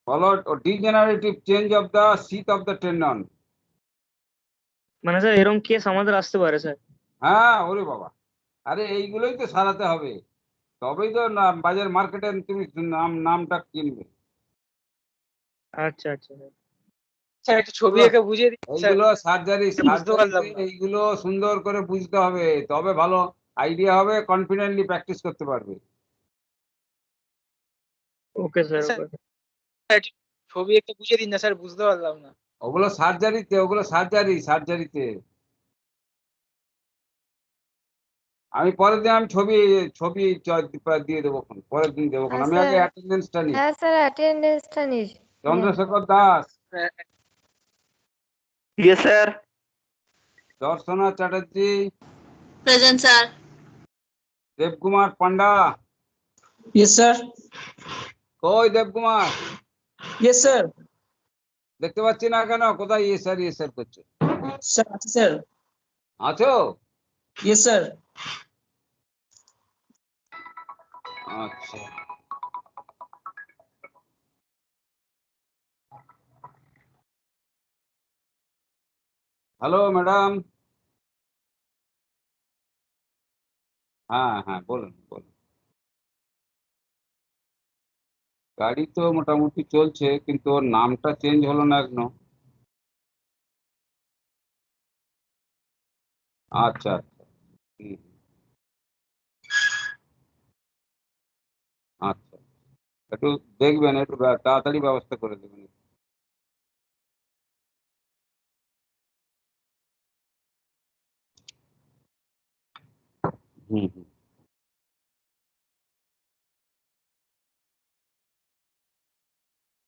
Followed degenerative change of the sheath of the tendon. মানে স্যার এরকম কেস আমাদের আসতে পারে স্যার? হ্যাঁ, ওরে বাবা, আরে এইগুলোই তো সারাতে হবে, তবেই তো না বাজার মার্কেটে তুমি নামটা কিনবে। আচ্ছা আচ্ছা স্যার। স্যার একটু ছবি এঁকে বুঝিয়ে দিন স্যার। এইগুলো সার্জারি বুঝতে পারলাম না। এইগুলো সুন্দর করে বুঝতে হবে, তবে ভালো আইডিয়া হবে, কনফিডেন্টলি প্র্যাকটিস করতে পারবে। ওকে স্যার স্যার, ওকে। একটু ছবি এঁকে বুঝিয়ে দিন না স্যার, বুঝতে পারলাম না। ওগুলো সার্জারিতে আমি পরের দিন আমি ছবি দিয়ে দেবো, পরের দিন দেবো। হ্যাঁ, আমি আগে স্যার। অ্যাটেন্ডেন্সটা নিই। হ্যাঁ স্যার, অ্যাটেন্ডেন্সটা নিস। Chandrashekhar Das, Yes, sir. Darshana Chatterjee, Present, sir. Debkumar পান্ডা। Yes, sir. কই দেবকুমার? Yes, sir. দেখতে পাচ্ছি না কেন? কোথায় ইয়ে স্যার করছে? Sir, sir. আছো? Yes, sir. আচ্ছা, হ্যালো ম্যাডাম। হ্যাঁ বলুন। গাড়ি তো মোটামুটি চলছে, কিন্তু ওর নামটা চেঞ্জ হলো না এখনো। আচ্ছা, হুম, আচ্ছা, একটু দেখবেন, একটু তাড়াতাড়ি ব্যবস্থা করে দেবেন। হুম।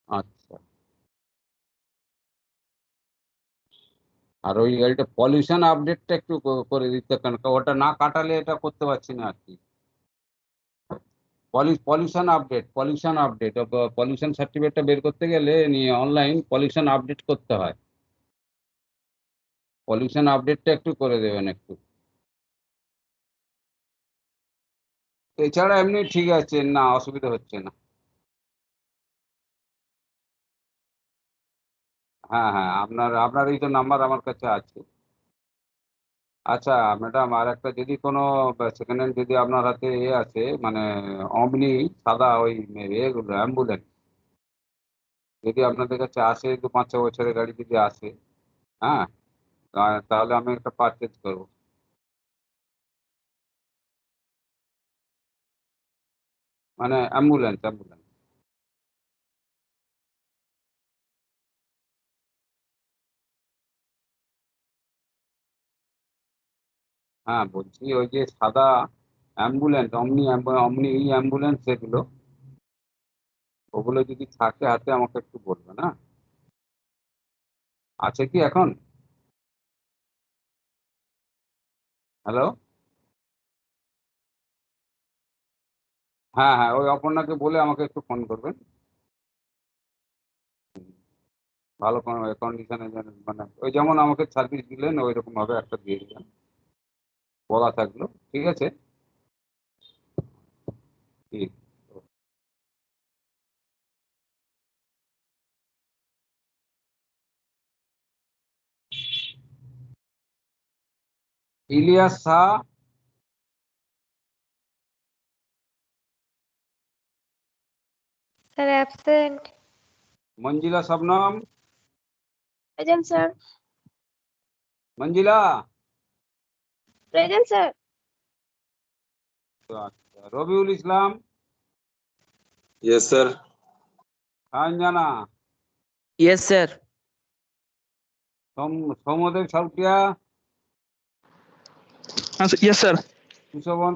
আচ্ছা, আর ওই গাড়িটা পলিউশন আপডেটটা একটু করে দিতে, কারণ ওটা না কাটালে এটা করতে পারছি না আর কি। পলিউশন আপডেট পলিউশন সার্টিফিকেটটা বের করতে গেলে অনলাইন পলিউশন আপডেট করতে হয়। পলিউশন আপডেটটা একটু করে দেবেন একটু। এছাড়া এমনি ঠিক আছে, না অসুবিধা হচ্ছে না। হ্যাঁ, আপনার এই তো নাম্বার আমার কাছে আছে। আচ্ছা ম্যাডাম, আর একটা যদি কোনো সেকেন্ড হ্যান্ড যদি আপনার হাতে আছে, মানে অমনি সাদা ওই এগুলো অ্যাম্বুলেন্স যদি আপনাদের কাছে আসে, 2-5 বছরের গাড়ি যদি আসে, হ্যাঁ, তাহলে আমি একটা পারচেজ করবো। মানে অ্যাম্বুলেন্স। হ্যাঁ, বলছি ওই যে সাদা অ্যাম্বুলেন্স, অমনি অ্যাম্বুলেন্স যেগুলো, ওগুলো যদি থাকে হাতে আমাকে একটু বলবেন। হ্যাঁ, আছে কি এখন? হ্যালো, হ্যাঁ, ওই অপর্ণাকে বলে আমাকে একটু ফোন করবেন। ভালো কন্ডিশনে যেন, মানে ওই যেমন আমাকে সার্ভিস দিলেন ওই রকম ভাবে একটা দিয়ে দিলেন, বলা থাকলো। ঠিক আছে, ঠিক। Ilias Shah, sir absent. Manjila Shabnam, Present, sir. Manjila. Present, sir. আচ্ছা, Rabiul Islam, Yes, sir. Sanjana, Yes, sir. Soumadeb Sautia, Yes, sir. Sushobhan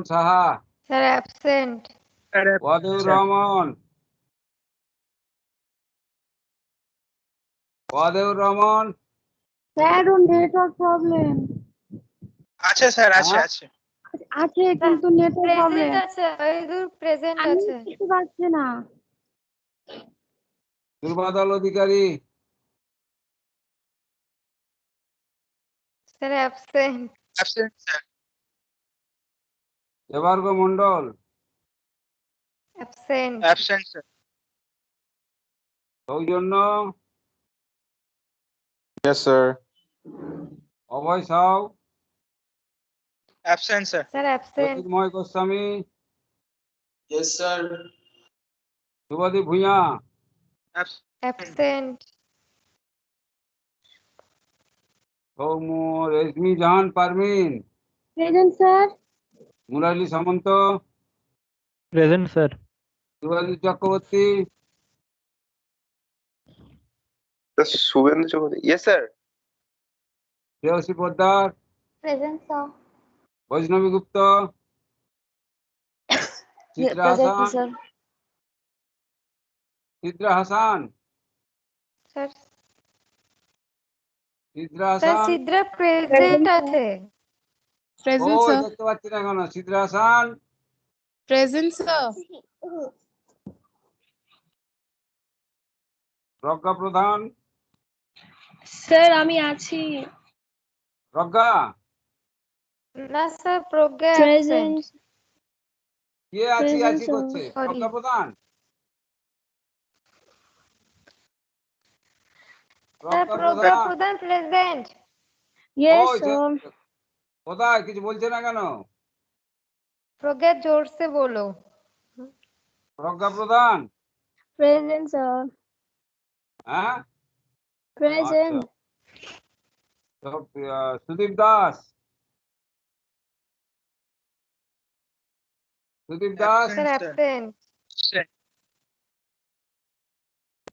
Saha, sir absent. Wadur Rahman, Wadeur Rahman. Sir ও নেটওয়ার্ক প্রবলেম আছে স্যার, আছে হ্যাঁ? আছে। আছে কিন্তু নেটওয়ার্ক প্রেজেন্ট প্রবলেম আছে ওয়াহিদুর প্রেজেন্ট আমি আছে বুঝতে পারছি না Durbadal Adhikari. Sir absent absent sir. Debarga Mondal. Absent absent sir. Soujanya. Yes, sir. Abhay Sau. Absent sir. Sir absent Jyotirmoy Goswami. Yes, sir. Shubhadip Bhuiya. Absent Soumya Reshmi Jahan Parmin. Present sir Murali Samanta. Present sir. Shibajit Chakraborty. Subhendu Chaudhary. Yes, sir. Shreyashi Poddar. Present sir Baishnabi Gupta. Chitra present Hasan. Sir Chitra Hasan. Sir Chitra sir Hasan. Sidra present আছে present ওই sir. দেখতে পাচ্ছি না কেন? Chitra Hasan. Present sir. Pragya Pradhan. Sir আমি আছি প্রজ্ঞা। না sir Pragya present absent কে আছি Present, আছি sir. করছে? Sorry. প্রজ্ঞা প্রধান। স্যার প্রজ্ঞা প্রজ্ঞা প্রধান। প্রধান প্রেজেন্ট ইয়েস ওই স্যার কোথায়? কিছু বলছে না কেন? প্রজ্ঞা জোরসে বলো প্রজ্ঞা প্রধান। প্রেজেন্ট স্যার হ্যাঁ, প্রেজেন্ট তো, Sudip Das. Sudip Das. Sir Absent, sir. Absent Absent.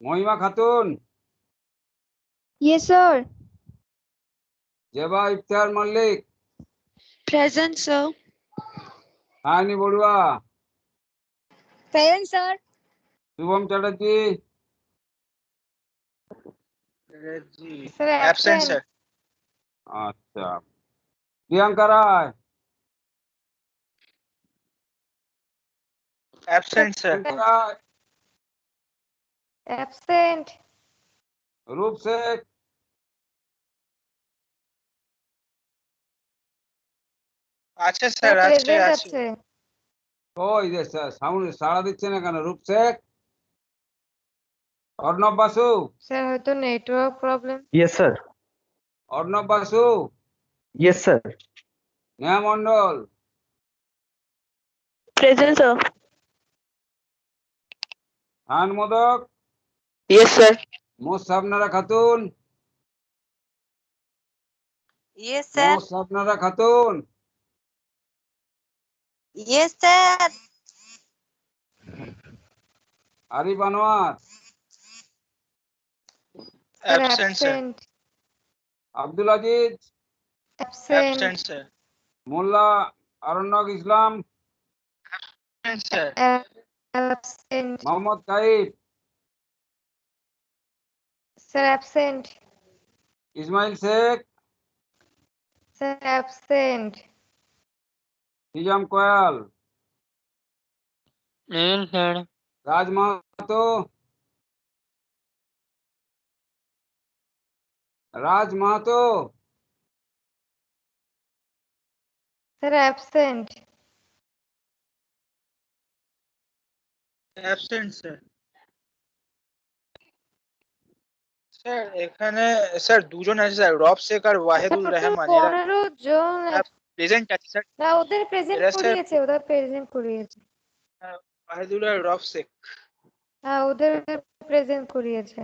Mahima Khatun. Yes sir Zeba Iftar Mallick. Present sir Sayani Barua. Present sir Shubham Chatterjee. Reggie. Sir, Absent, absent. sir. আচ্ছা, Priyanka Roy. Absent, sir. Priyanka Roy. Absent Rup Sheikh. আছে স্যার স্যার, আছে প্রেজেন্ট আছে। আছে ওই যে সাউন্ড সাড়া দিচ্ছে না কেন? রূপ শেখ। অর্ণব বাসু। স্যার হয়তো network problem yes sir. Arnab Basu. Yes sir. Neha Mondal. Present sir Khan Modak. Yes sir Mosabnara Khatun. Yes Mosabnara Khatun. Yes sir Arif Anwar. Sir Absent, sir. Absent Abdul Aziz. Absent Absent, sir. Molla Aranyak Islam. Absent, sir. Absent Mohammad Kaif. Sir absent Ismail Sheikh. Sir absent Nizam Koyal. Present sir. Raj Mahato. Raj Mahato. Sir absent Absent, sir. Sir এখানে sir দুজন আছে sir, রব শেখ আর ওয়াহিদুল রহমান। এরা 15 জন present আছে sir. না ওদের present এরা sir করিয়েছে ওদের প্রেজেন্ট করিয়েছে ওয়াহিদুল আর রব শেখ। হ্যাঁ ওদের প্রেজেন্ট করিয়েছে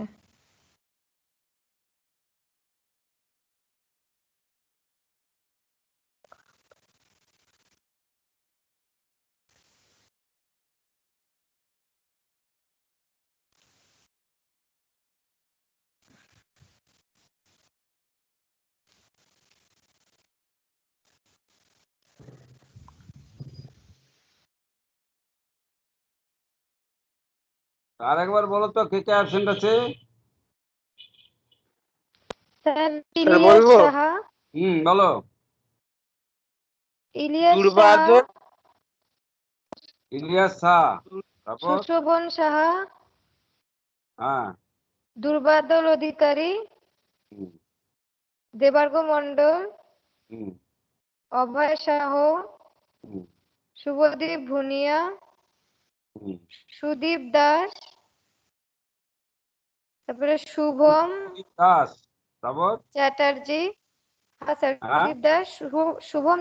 আর একবার বলো তো কে কে অ্যাবসেন্ট আছে? স্যার স্যার ইলিয়াস বলবো সাহা, বলো। ইলিয়াস দুর্বাদল সাহা, ইলিয়াস শাহ, তারপর? সুশোভন সাহা, হ্যাঁ। দুর্বাদল অধিকারী, হুম, দেবার্গ মণ্ডল, হুম, অভয় সাহ, হুম, শুভদীপ ভুনিয়া, হুম। সুদীপ দাস, তারপরে শুভম দাস, তারপর? চ্যাটার্জি, হ্যাঁ স্যার হ্যাঁ। সুদীপ দাস, শুভম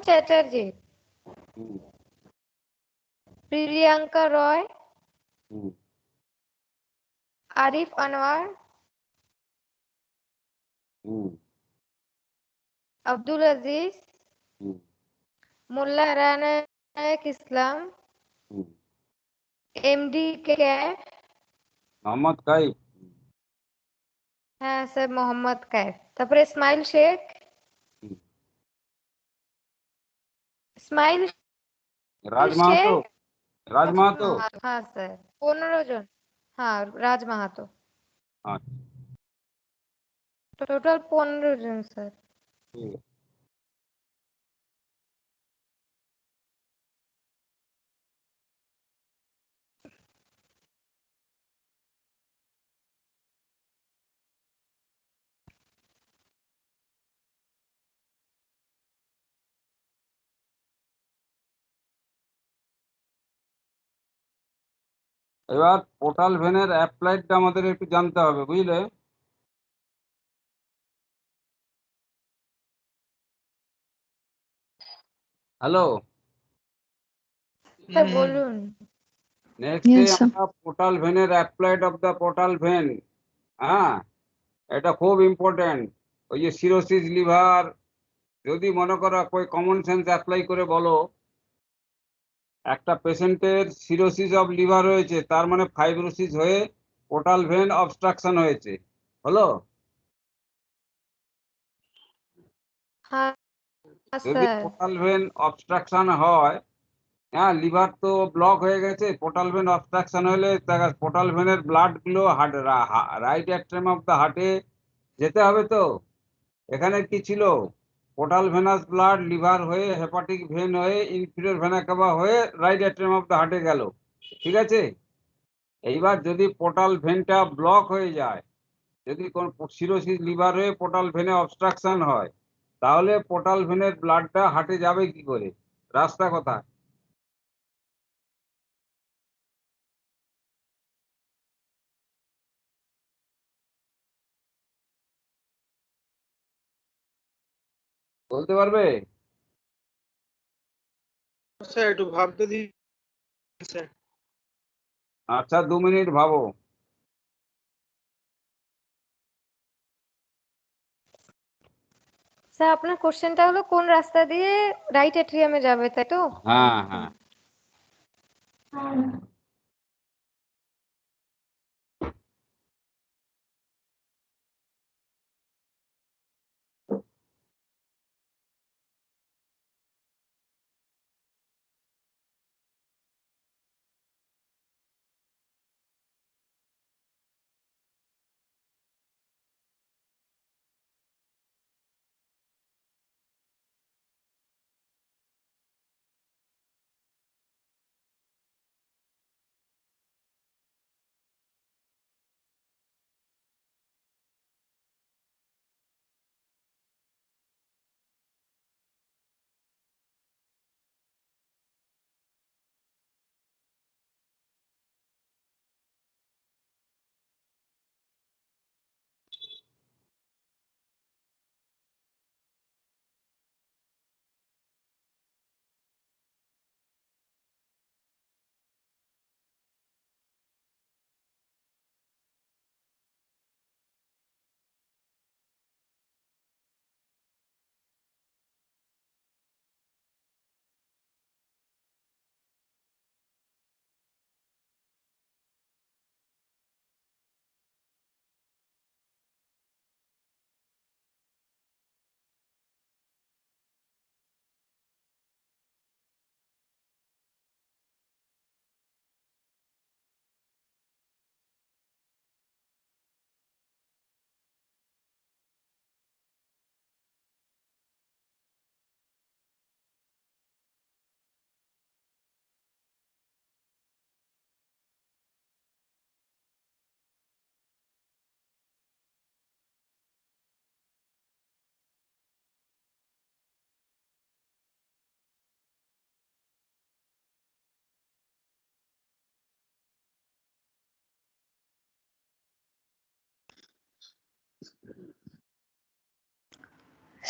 চ্যাটার্জি, হুম, প্রিয়াঙ্কা রয়, হুম, আরিফ আনোয়ার, হুম, আব্দুল আজিজ, হুম, মোল্লা এনায়েত ইসলাম, হুম। এমডি ক্যাফ, মোহাম্মদ কাইফ। হ্যাঁ স্যার মোহাম্মদ কাইফ, তারপরে ইসমাইল শেখ, হুম। ইসমাইল রাজ মাহাতো, শেখ, রাজ মাহাতো। হ্যাঁ স্যার 15 জন, হ্যাঁ রাজ মাহাতো, আচ্ছা, টোটাল 15 জন স্যার। ঠিক আছে। এবার পোর্টাল ভেনের অ্যাপ্লাইডটা আমাদের একটু জানতে হবে, বুঝলে? হ্যালো। স্যার বলুন। Next Yes, sir. আমরা পোর্টাল ভেনের applied of the portal vein, হ্যাঁ, এটা খুব ইম্পর্টেন্ট। ওই যে সিরোসিস লিভার, যদি মনে করো কই কমন সেন্স অ্যাপ্লাই করে বলো একটা পেশেন্টের সিরোসিস অফ লিভার হয়েছে, তার মানে ফাইব্রোসিস হয়ে পোর্টাল ভেন অবস্ট্রাকশন হয়েছে, হলো? হ্যাঁ যদি স্যার, পোর্টাল ভেন অবস্ট্রাকশন হয়, হ্যাঁ, লিভার তো ব্লক হয়ে গেছে, পোর্টাল ভেন অবস্ট্রাকশন হলে পোর্টাল ভেনের ব্লাড গুলো heart, right atrium of the হার্টে যেতে হবে তো। এখানে কি ছিল? পোর্টাল ভেনাস ব্লাড লিভার হয়ে হেপাটিক ভেন হয়ে ইনফিরিয়র ভেনা কাভা হয়ে রাইট অ্যাট্রিয়াম অফ দ্য হার্টে গেল, ঠিক আছে? এইবার যদি পোর্টাল ভেনটা ব্লক হয়ে যায়, যদি কোন সিরোসিস লিভার হয়ে পোর্টাল ভেনে অবস্ট্রাকশন হয়, তাহলে পোর্টাল ভেনের ব্লাডটা হার্টে যাবে কি করে? রাস্তা কোথায়? বলতে পারবে? স্যার একটু ভাবতে দিন স্যার। আচ্ছা, 2 মিনিট ভাবো। স্যার আপনার কোশ্চেনটা হলো কোন রাস্তা দিয়ে রাইট অ্যাট্রিয়ামে যাবে, তাই তো? হ্যাঁ, হ্যাঁ।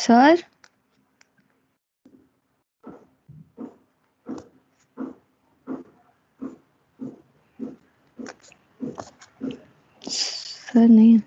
sir. Sir, नहीं.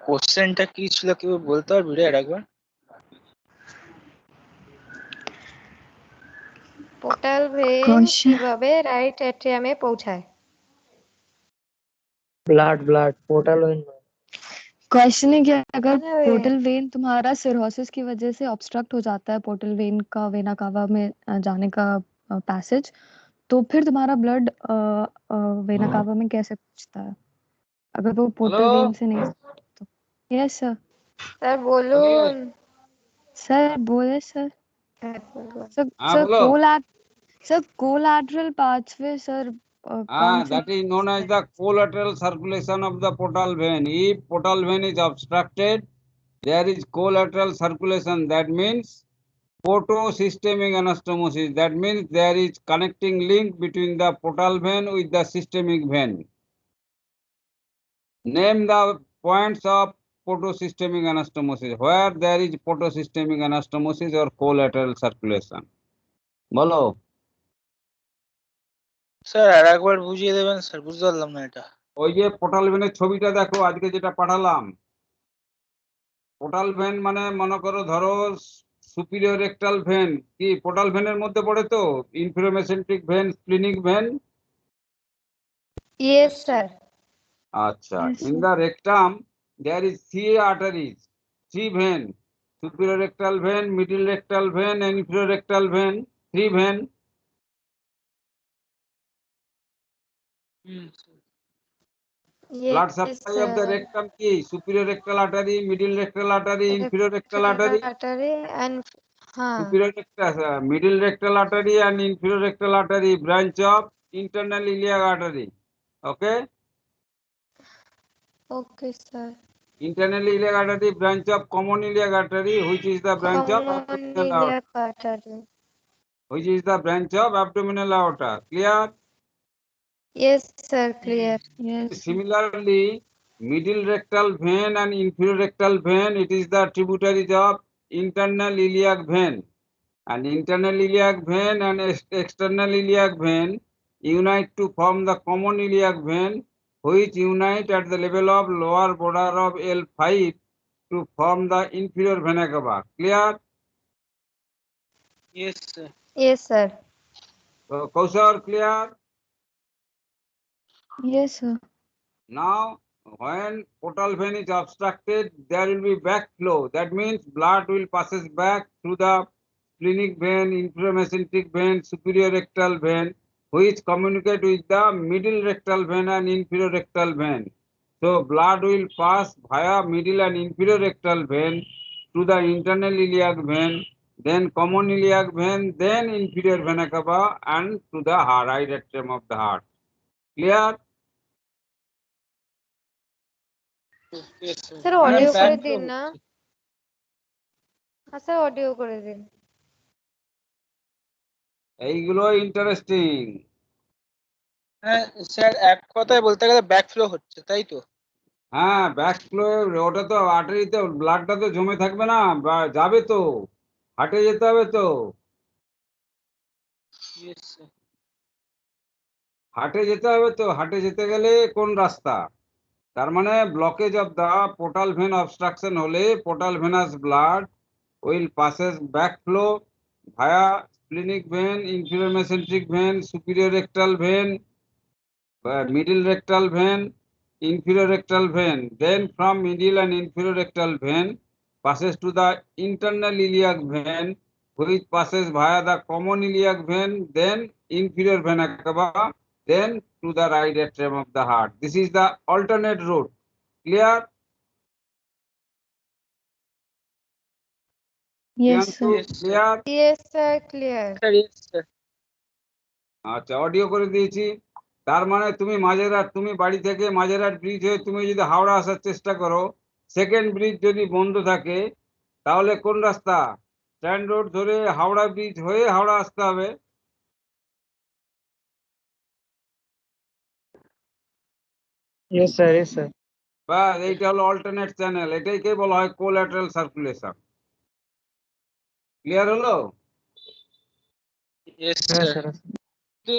কোশ্চেনটা কি ছিল কেউ বলতে পারবি রে একবার? Portal when Question. কিভাবে রাইট এট্রিয়ামে পৌঁছায়? Blood portal vein. क्वेश्चन है कि अगर अरे। पोर्टल वेन तुम्हारा सिरोसिस की वजह से ऑब्स्ट्रक्ट हो जाता है पोर्टल वेन का वेना कावा में जाने का पैसेज, तो फिर तुम्हारा ब्लड वेना कावा में कैसे पहुंचता है अगर वो पोर्टल हेलो वेन से नहीं? तो यस सर. স্যার বলুন। सर बोले सर. হ্যাঁ, বলুন। सर हाँ सर बोलो कोलैटरल पाथवे सर कौन से? that is known as the collateral circulation of the portal vein. If portal vein is obstructed, there is collateral circulation. That means portosystemic anastomosis. That means there is connecting link between the portal vein with the systemic vein. Name the points of portosystemic anastomosis. Where there is portosystemic anastomosis or collateral circulation. বলো sir আর একবার বুঝিয়ে দেবেন sir, বুঝতে পারলাম না এটা। ওই যে পোর্টাল ভেনের ছবিটা দেখো আজকে যেটা পাঠালাম। পোর্টাল ভেন মানে মনে করো ধরো সুপিরিয়র রেক্টাল ভেন কি পোর্টাল ভেনের মধ্যে পড়ে তো? Inferior mesenteric vein, splenic vein. Yes sir. আচ্ছা, Yes, in sir. The rectum there is 3 arteries, 3 vein, superior rectal vein, middle rectal vein and inferior rectal vein, 3 vein. Blood Yes, supply of the sir. rectum ki superior rectal artery, middle rectal artery, inferior rectal artery. Artery and हाँ Superior rectal, middle rectal artery and inferior rectal artery branch of internal iliac artery. Okay, okay sir. internal iliac artery branch of common iliac artery, which is the branch of Common abdominal aorta. iliac artery. Which is the branch of abdominal aorta. Clear? Yes sir, clear. Yes. Similarly, middle rectal vein and inferior rectal vein, it is the tributaries of internal iliac vein. And internal iliac vein and external iliac vein unite to form the common iliac vein, which unite at the level of lower border of L5 to form the inferior vena cava. Clear? Yes sir. Yes sir. So, Kaushar, clear? Yes, sir. Now, when portal vein is obstructed, there will be backflow. That means blood will passes back through the splenic vein, inframesenteric vein, superior rectal vein, which communicate with the middle rectal vein and inferior rectal vein. So, blood will pass via middle and inferior rectal vein to the internal iliac vein, then common iliac vein, then inferior vena cava, and to the heart, right atrium of the heart. Clear? Yes, sir. Sir মানে audio করে back দিন flow না। হচ্ছে। হ্যাঁ sir audio করে দিন। এইগুলো interesting. হ্যাঁ স্যার এক কথায় বলতে গেলে ব্যাক ফ্লো হচ্ছে তাই তো? হ্যাঁ, ব্যাক ফ্লো, ওটা তো আর্টারিতে ব্লাডটা তো জমে থাকবে না, বা যাবে তো, হাটে যেতে হবে তো। Yes, sir. হাটে যেতে হবে তো, হাটে যেতে গেলে কোন রাস্তা? তার মানে blockage of the portal vein obstruction হলে portal venous blood will passes back flow via splenic vein, inferior mesenteric vein, superior rectal vein, middle rectal vein, inferior rectal vein. Then from middle and inferior rectal vein passes to the internal iliac vein, which passes via the common iliac vein, then inferior vena cava, then to the right atrium of the heart. This is the alternate route. Clear? Yes, Priyanshu, sir. Yes, sir. clear? Yes sir clear. Sir, yes, sir. আচ্ছা, audio করে দিয়েছি। তার মানে তুমি মাঝেরহাট, তুমি বাড়ি থেকে Majerhat bridge হয়ে তুমি যদি হাওড়া আসার চেষ্টা করো, সেকেন্ড ব্রিজ যদি বন্ধ থাকে, তাহলে কোন রাস্তা? স্ট্যান্ড রোড ধরে হাওড়া ব্রিজ হয়ে হাওড়া আসতে হবে। Yes, sir. Yes, sir. বা এইটা হলো অল্টারনেট চ্যানেল, এটাইকে বলা হয় কোল্যাটারাল সার্কুলেশন। ক্লিয়ার হলো? Yes, হ্যাঁ sir. স্যার। তো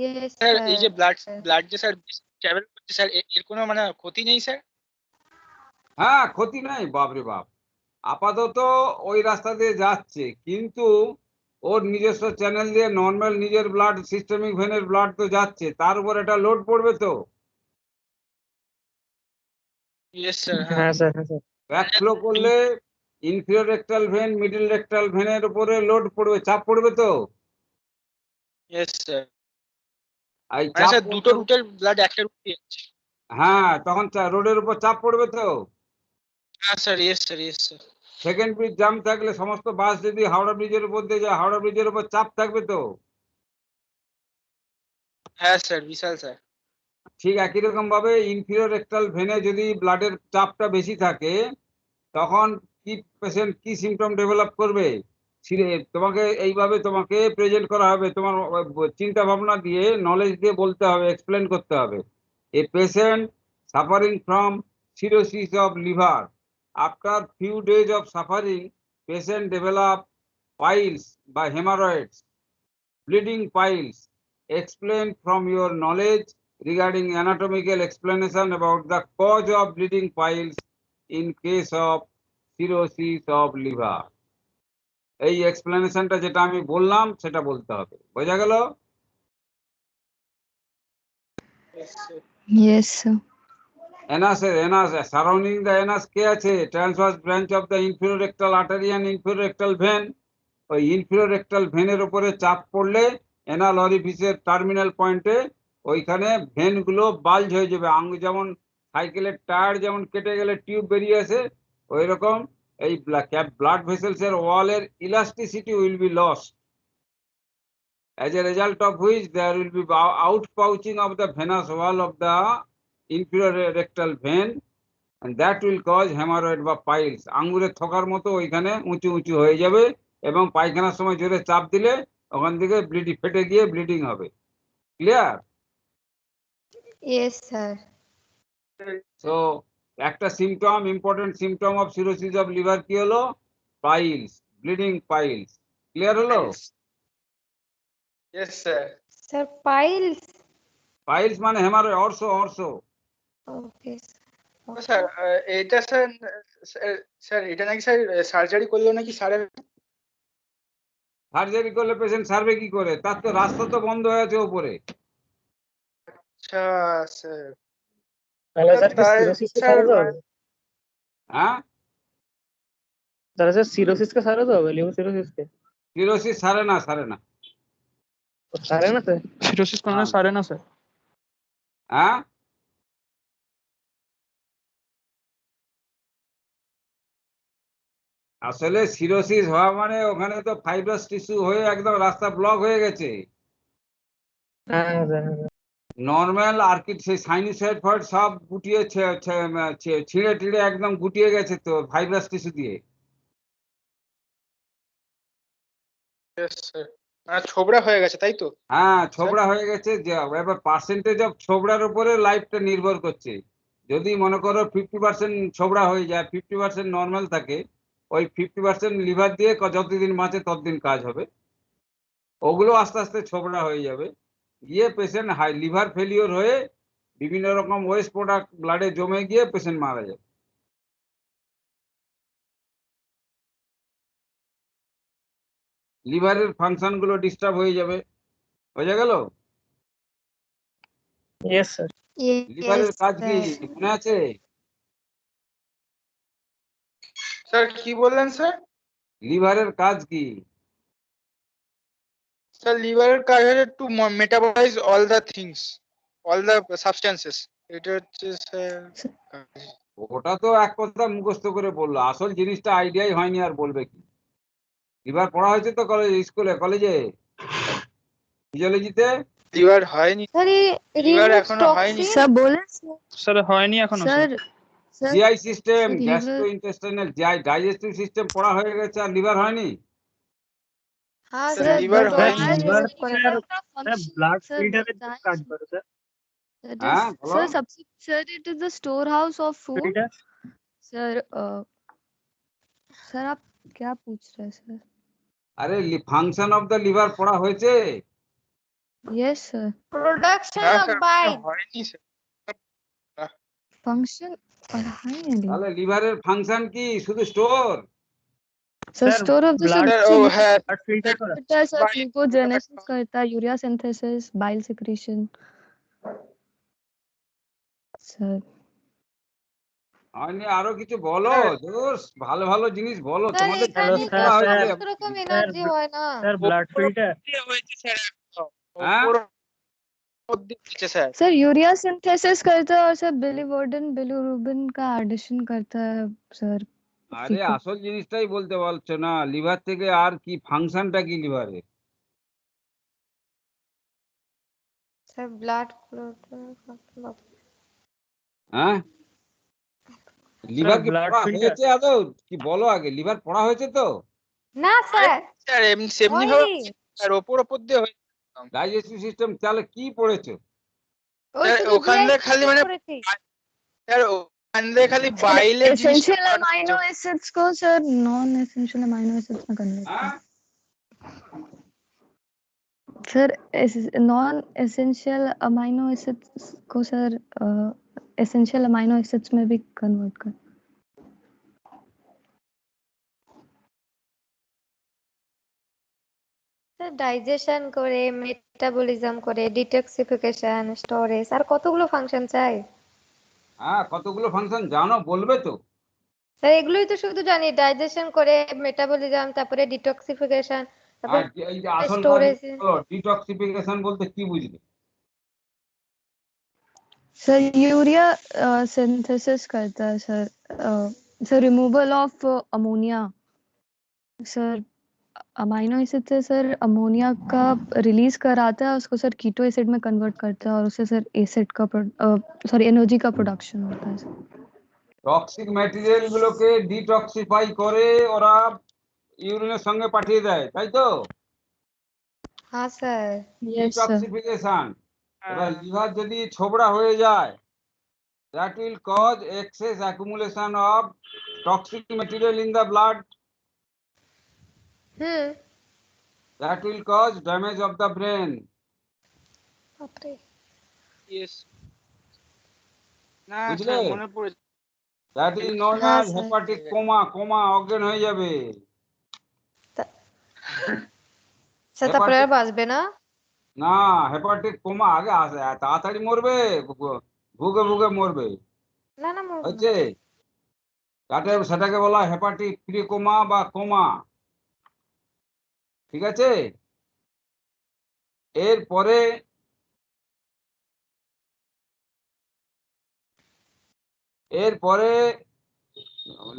ইয়েস স্যার এই যে স্যার। ব্লাড যে স্যার ট্রাভেল করছে স্যার এর কোনো মানে ক্ষতি নেই স্যার? হ্যাঁ, ক্ষতি নাই, বাপরে বাপ। আপাতত ওই রাস্তা দিয়ে যাচ্ছে, কিন্তু ওর নিজস্ব চ্যানেল দিয়ে নর্মাল নিজের ব্লাড, সিস্টেমিক ভেনের ব্লাড তো যাচ্ছে, তার উপর একটা লোড পড়বে তো। Yes, sir. হ্যাঁ হ্যাঁ স্যার, হ্যাঁ স্যার। ব্যাক ফ্লো করলে inferior rectal vein, middle rectal ভেনের উপরে লোড পড়বে, চাপ পড়বে তো। Yes, sir. এই মানে চাপ স্যার দুটো পড়তে, রুটের ব্লাড একটা রুটে যাচ্ছে। হ্যাঁ, তখন রোডের উপর চাপ পড়বে তো। হ্যাঁ sir, yes sir, yes sir. Second bridge jam থাকলে সমস্ত বাস যদি হাওড়া ব্রিজের উপর দিয়ে যায়, হাওড়া ব্রিজের উপর চাপ থাকবে তো। হ্যাঁ স্যার, বিশাল স্যার। ঠিক একই রকম ভাবে ইনফিরিয়র রেক্টাল ভেনে যদি ব্লাডের চাপটা বেশি থাকে, তখন কি পেশেন্ট কি সিমটম ডেভেলপ করবে? তোমাকে এইভাবে তোমাকে প্রেজেন্ট করা হবে, তোমার চিন্তা ভাবনা দিয়ে, নলেজ দিয়ে বলতে হবে, এক্সপ্লেন করতে হবে। A patient suffering from cirrhosis of liver, after few days of suffering patient develop piles বা হেমারয়েডস, bleeding piles. Explain from your knowledge regarding anatomical explanation about the cause of bleeding piles in case of cirrhosis of liver. এই এক্সপ্লেনেশনটা যেটা আমি বললাম সেটা বলতে হবে, বোঝা গেল? Yes, sir. Anus surrounding the anus কে আছে? Transverse branch of the inferior rectal artery and inferior rectal vein. ওই ইনফিরিয়র রেক্টাল ভেনের উপরে চাপ পড়লে এনাল অরিফিসের টার্মিনাল পয়েন্টে ওইখানে ভেনগুলো বাল্জ হয়ে যাবে। যেমন সাইকেলের টায়ার যেমন কেটে গেলে টিউব বেরিয়ে আসে, ওই রকম এই ব্লাড ভেসেলস এর ওয়ালের elasticity will be lost, as a result of which there will be outpouching of the venous wall of the inferior rectal vein, and that will cause hemorrhoid বা পাইলস। আঙ্গুরের থোকার মতো ওইখানে উঁচু উঁচু হয়ে যাবে, এবং পায়খানার সময় জোরে চাপ দিলে ওখান থেকে ফেটে গিয়ে ব্লিডিং হবে। ক্লিয়ার? Yes sir. সো একটা symptom, important symptom of cirrhosis of liver কি হলো? Piles, bleeding piles. ক্লিয়ার হলো? Yes sir. Sir piles? Piles মানে হেমারয়েড, অর্শ। ওকে স্যার এটা স্যার, স্যার এটা নাকি স্যার সার্জারি করলেও নাকি সারে? সার্জারি করলে পেশেন্ট সারবে কি করে? তার তো রাস্তা তো বন্ধ হয়ে আছে উপরে। আচ্ছা স্যার। তাহলে স্যার কি তাই সিরোসিসকে স্যার সারাতে হবে? হ্যাঁ, তাহলে স্যার সিরোসিসকে সারাতে হবে, লিভার সিরোসিসকে? সিরোসিস সারে না। সারে না স্যার? সিরোসিস কোনো হ্যাঁ। সারে না স্যার? হ্যাঁ, আসলে সিরোসিস হওয়া মানে ওখানে তো ফাইব্রাস টিস্যু হয়ে একদম রাস্তা ব্লক হয়ে গেছে। হ্যাঁ স্যার নর্মাল আর কি সেই সাইনোসয়েড ফয়েড সব গুটিয়ে ছিঁড়ে টিড়ে একদম গুটিয়ে গেছে তো ফাইব্রাস টিস্যু দিয়ে। Yes, sir. ছোবড়া হয়ে গেছে তাই তো? হ্যাঁ, ছোবড়া হয়ে গেছে। যে এবার পার্সেন্টেজ অফ ছোবড়ার উপরে লাইফটা নির্ভর করছে। যদি মনে করো 50% ছোবড়া হয়ে যায়, 50% নর্মাল থাকে, ওই 50% লিভার দিয়ে যতদিন বাঁচে ততদিন কাজ হবে। ওগুলো আস্তে আস্তে ছোবড়া হয়ে যাবে, গিয়ে পেশেন্ট হাই লিভার ফেলিওর হয়ে বিভিন্ন রকম ওয়েস্ট প্রোডাক্ট ব্লাডে জমে গিয়ে পেশেন্ট মারা যাবে। লিভারের ফাংশন গুলো ডিস্টার্ব হয়ে যাবে। বোঝা গেল? ইয়েস স্যার লিভারের Yes, কাজ কি sir. মনে আছে? স্যার কি বললেন স্যার? লিভারের কাজ কি? স্যার লিভারের কাজ হচ্ছে to metabolise all the things, all the substances. এটা হচ্ছে স্যার কাজ। ওটা তো এক কথা মুখস্থ করে বললো, আসল জিনিসটা আইডিয়াই হয়নি আর বলবে কি। লিভার পড়া হয়েছে তো স্কুলে কলেজে ফিজিওলজিতে। লিভার হয়নি, Sir, he লিভার removes এখনো হয়নি toxin. सर बोले স্যার হয়নি এখনো sir. Sir sir GI system, sir liver gastrointestinal digestive system পড়া হয়ে গেছে আর লিভার হয়নি। हाँ sir sir, liver but sir toxin হয়নি লিভার remove করে স্যার না। স্যার ব্লাড sir ফিল্টারের that জন্য কাজ করে স্যার। that হ্যাঁ is বলো। sir सबसे sir it is the storehouse of food filter sir sir आप क्या पूछ रहे हैं sir আরে ফাংশন অফ দ্য লিভার পড়া হয়েছে। yes sir Production না of স্যার bile. হয়নি স্যার। function पढ़ाई नहीं তাহলে লিভারের ফাংশন কি? শুধু store? sir sir store of the blood sir ও sir হ্যাঁ ব্লাড ফিল্টার করা। करता है sir bile glucogenesis करता है urea synthesis bile secretion sir হয়নি, আরো কিছু বলো। দোষ, ভালো ভালো জিনিস বলো, Sir, তোমাদের হ্যালো কি এখানে তো পড়া স্যার হয়েছে? সমস্ত রকম স্যার এনার্জি হয় না। স্যার ব্লাড ফিল্টার হয়েছে স্যার হ্যাঁ ওপর হচ্ছে স্যার। सर यूरिया सिंथेसिस करता है और सर बिलीवर्डन बिलिरुबिन का एडिशन करता है सर আরে फीको আসল জিনিসটাই বলতে পারছো না। লিভার থেকে আর কি ফাংশনটা কি লিভারে? Sir, blood flow. হ্যাঁ, লিভার কি ব্লাড পড়া ফিল্টার হয়েছে আদৌ? কি বলো আগে, লিভার পড়া হয়েছে তো? না স্যার, স্যার সেমনি ভাবে হয়নি। স্যার ওপর দিয়ে হয়েছে। ডাইজেস্টিভ সিস্টেম তাহলে কি পড়েছো? ওই স্যার শুধু ওখান GI দিয়ে খালি মানে করেছি। স্যার ওখান দিয়ে খালি सर বাইলের জিনিসটা एसेंशियल अमाइनो एसिड्स को sir non essential amino acids में कन्वर्ट হ্যাঁ, sir non essential amino acids को सर एसेंशियल अमाइनो एसिड्स में भी कन्वर्ट कर স্যার ডাইজেশন করে, মেটাবলিজম করে, ডিটক্সিফিকেশন, স্টোরেজ আর কতগুলো ফাংশন চাই। হ্যাঁ, কতগুলো ফাংশন জানো বলবে তো? স্যার এগুলোই তো শুধু জানি, ডাইজেশন করে, মেটাবলিজম, তারপরে ডিটক্সিফিকেশন, তারপর আর এই যে আসল স্টোরেজ। কাজ বলো, ডিটক্সিফিকেশন বলতে কি বুঝলে? सर यूरिया सिंथेसिस करता है sir sir removal of ammonia sir amino acid से सर अमोनिया का रिलीज कराता है उसको सर कीटो एसिड में कन्वर्ट करता है और उससे सर एसिड का सॉरी एनर्जी का प्रोडक्शन होता है सर টক্সিক ম্যাটেরিয়াল গুলোকে ডিটক্সিফাই করে ওরা ইউরিনের সঙ্গে পাঠিয়ে দেয়, তাই তো? হ্যাঁ স্যার। Yes sir detoxification. এবার লিভার যদি ছোবড়া হয়ে যায়, that will cause excess accumulation of toxic material in the blood, hmm. that will cause damage of the brain. বাপরে। ইয়েস না বুঝলে? স্যার মনে পড়েছে। That is known হ্যাঁ as স্যার। hepatic coma, অজ্ঞান হয়ে যাবে। স্যার তারপরে আর বাঁচবে না। না, হেপাটিক কোমা আগে আসে, তাড়াতাড়ি মরবে, ভুগে ভুগে মরবে। না না মরবো না। হচ্ছে সেটাকে বলা হেপাটিক প্রি কোমা বা কোমা। ঠিক আছে? এরপরে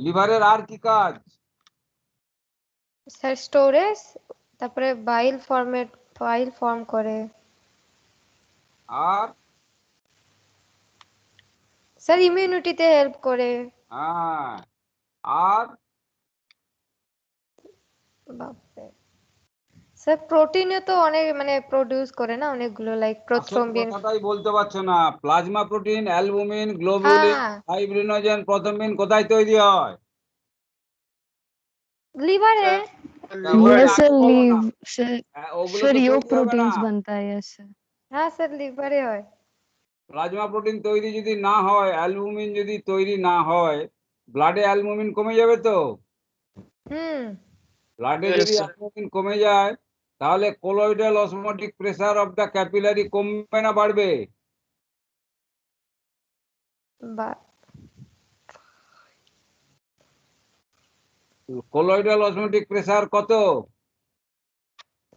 লিভারের আর কি কাজ? স্যার স্টোরেজ, তারপরে বাইল ফর্ম করে। আর স্যার ইমিউনিটিতে হেল্প করে। হ্যাঁ, আর বাপরে। স্যার প্রোটিনে তো অনেক মানে প্রোডিউস করে না অনেকগুলো, লাইক আসল প্রোথ্রম্বিন। কথাটাই বলতে পারছো না। প্লাজমা প্রোটিন, অ্যালবুমিন, গ্লোবুলিন, হ্যাঁ, ফাইব্রিনোজেন, প্রথমিন কোথায় তৈরি হয়? লিভারে। তা ওই Yes, আমি sir. বলবো না, Leave, sir. ওগুলো Sir, তো yolk তৈরি হবে না। proteins बनता है, yes, sir. হ্যাঁ স্যার লিভারে হয়। প্লাজমা প্রোটিন তৈরি যদি না হয়, অ্যালবুমিন যদি তৈরি না হয়, ব্লাডে অ্যালবুমিন কমে যাবে তো। হুম। ব্লাডে Yes, যদি sir. অ্যালবুমিন কমে যায়, তাহলে colloidal osmotic pressure of the capillary কমবে না বাড়বে? বা কোলয়েডাল অসমোটিক প্রেসার কত?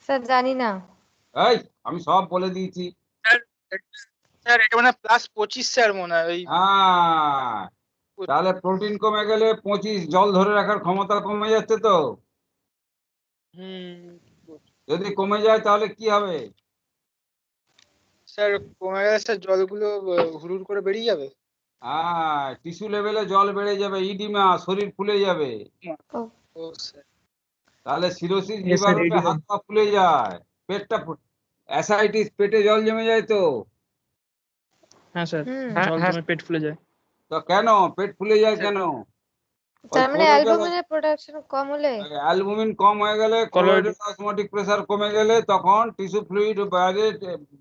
স্যার জানি না। এই আমি সব বলে দিয়েছি। স্যার এটা মানে +25 স্যার মনে হয় ওই হ্যাঁ, তাহলে প্রোটিন কমে গেলে 25, জল ধরে রাখার ক্ষমতা কমে যাচ্ছে তো। হুম যদি কমে যায় তাহলে কি হবে? স্যার কমে গেলে স্যার জলগুলো হুড়ুর করে বেরিয়ে যাবে। হ্যাঁ, টিস্যু লেভেলে জল বেড়ে যাবে, ইডিমা, শরীর ফুলে যাবে। ও স্যার। তাহলে সিরোসিস Yes, লিভার sir, হলে ADM. হাত পা ফুলে যায়, অ্যাসাইটিস, পেটে জল জমে যায় তো। হ্যাঁ স্যার, হুম। জল জমে পেট ফুলে যায়। তো কেন পেট ফুলে যায় কেন? ওই তার মানে কোলয়েডাল অ্যালবুমিনের প্রোডাকশন কম হলে। অ্যালবুমিন কম হয়ে গেলে, Colloid- কোলয়েডাল অসমোটিক প্রেসার কমে গেলে, তখন টিস্যু ফ্লুইড বাইরে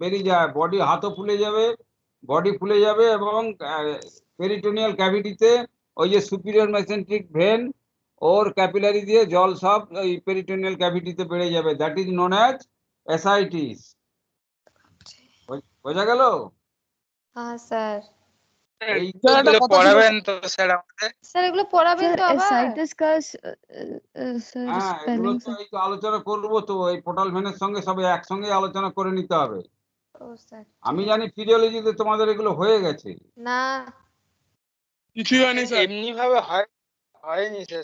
বেরিয়ে যায়, বডি হাতও ফুলে যাবে, বডি ফুলে যাবে, এবং পেরিটোনিয়াল ক্যাভিটিতে ওই যে সুপিরিয়র মেসেন্ট্রিক ভেন ওর ক্যাপিলারি দিয়ে জল সব ওই পেরিটোনিয়াল ক্যাভিটিতে বেড়ে যাবে। That is known as ascites. বোঝা গেল? হ্যাঁ স্যার। এইগুলো পড়াবেন তো স্যার আমাদের? স্যার এগুলো পড়াবেন Sir, তো আবার? ascites का sir হ্যাঁ, এগুলো spelling তো sir. এই তো আলোচনা করবো তো, এই পোর্টাল ভ্যানের সঙ্গে সবাই একসঙ্গে আলোচনা করে নিতে হবে। ও স্যার। আমি জানি ফিজিওলজিতে তোমাদের এগুলো হয়ে গেছে। না। কিছুই হয়নি স্যার, এমনি ভাবে হয়নি স্যার।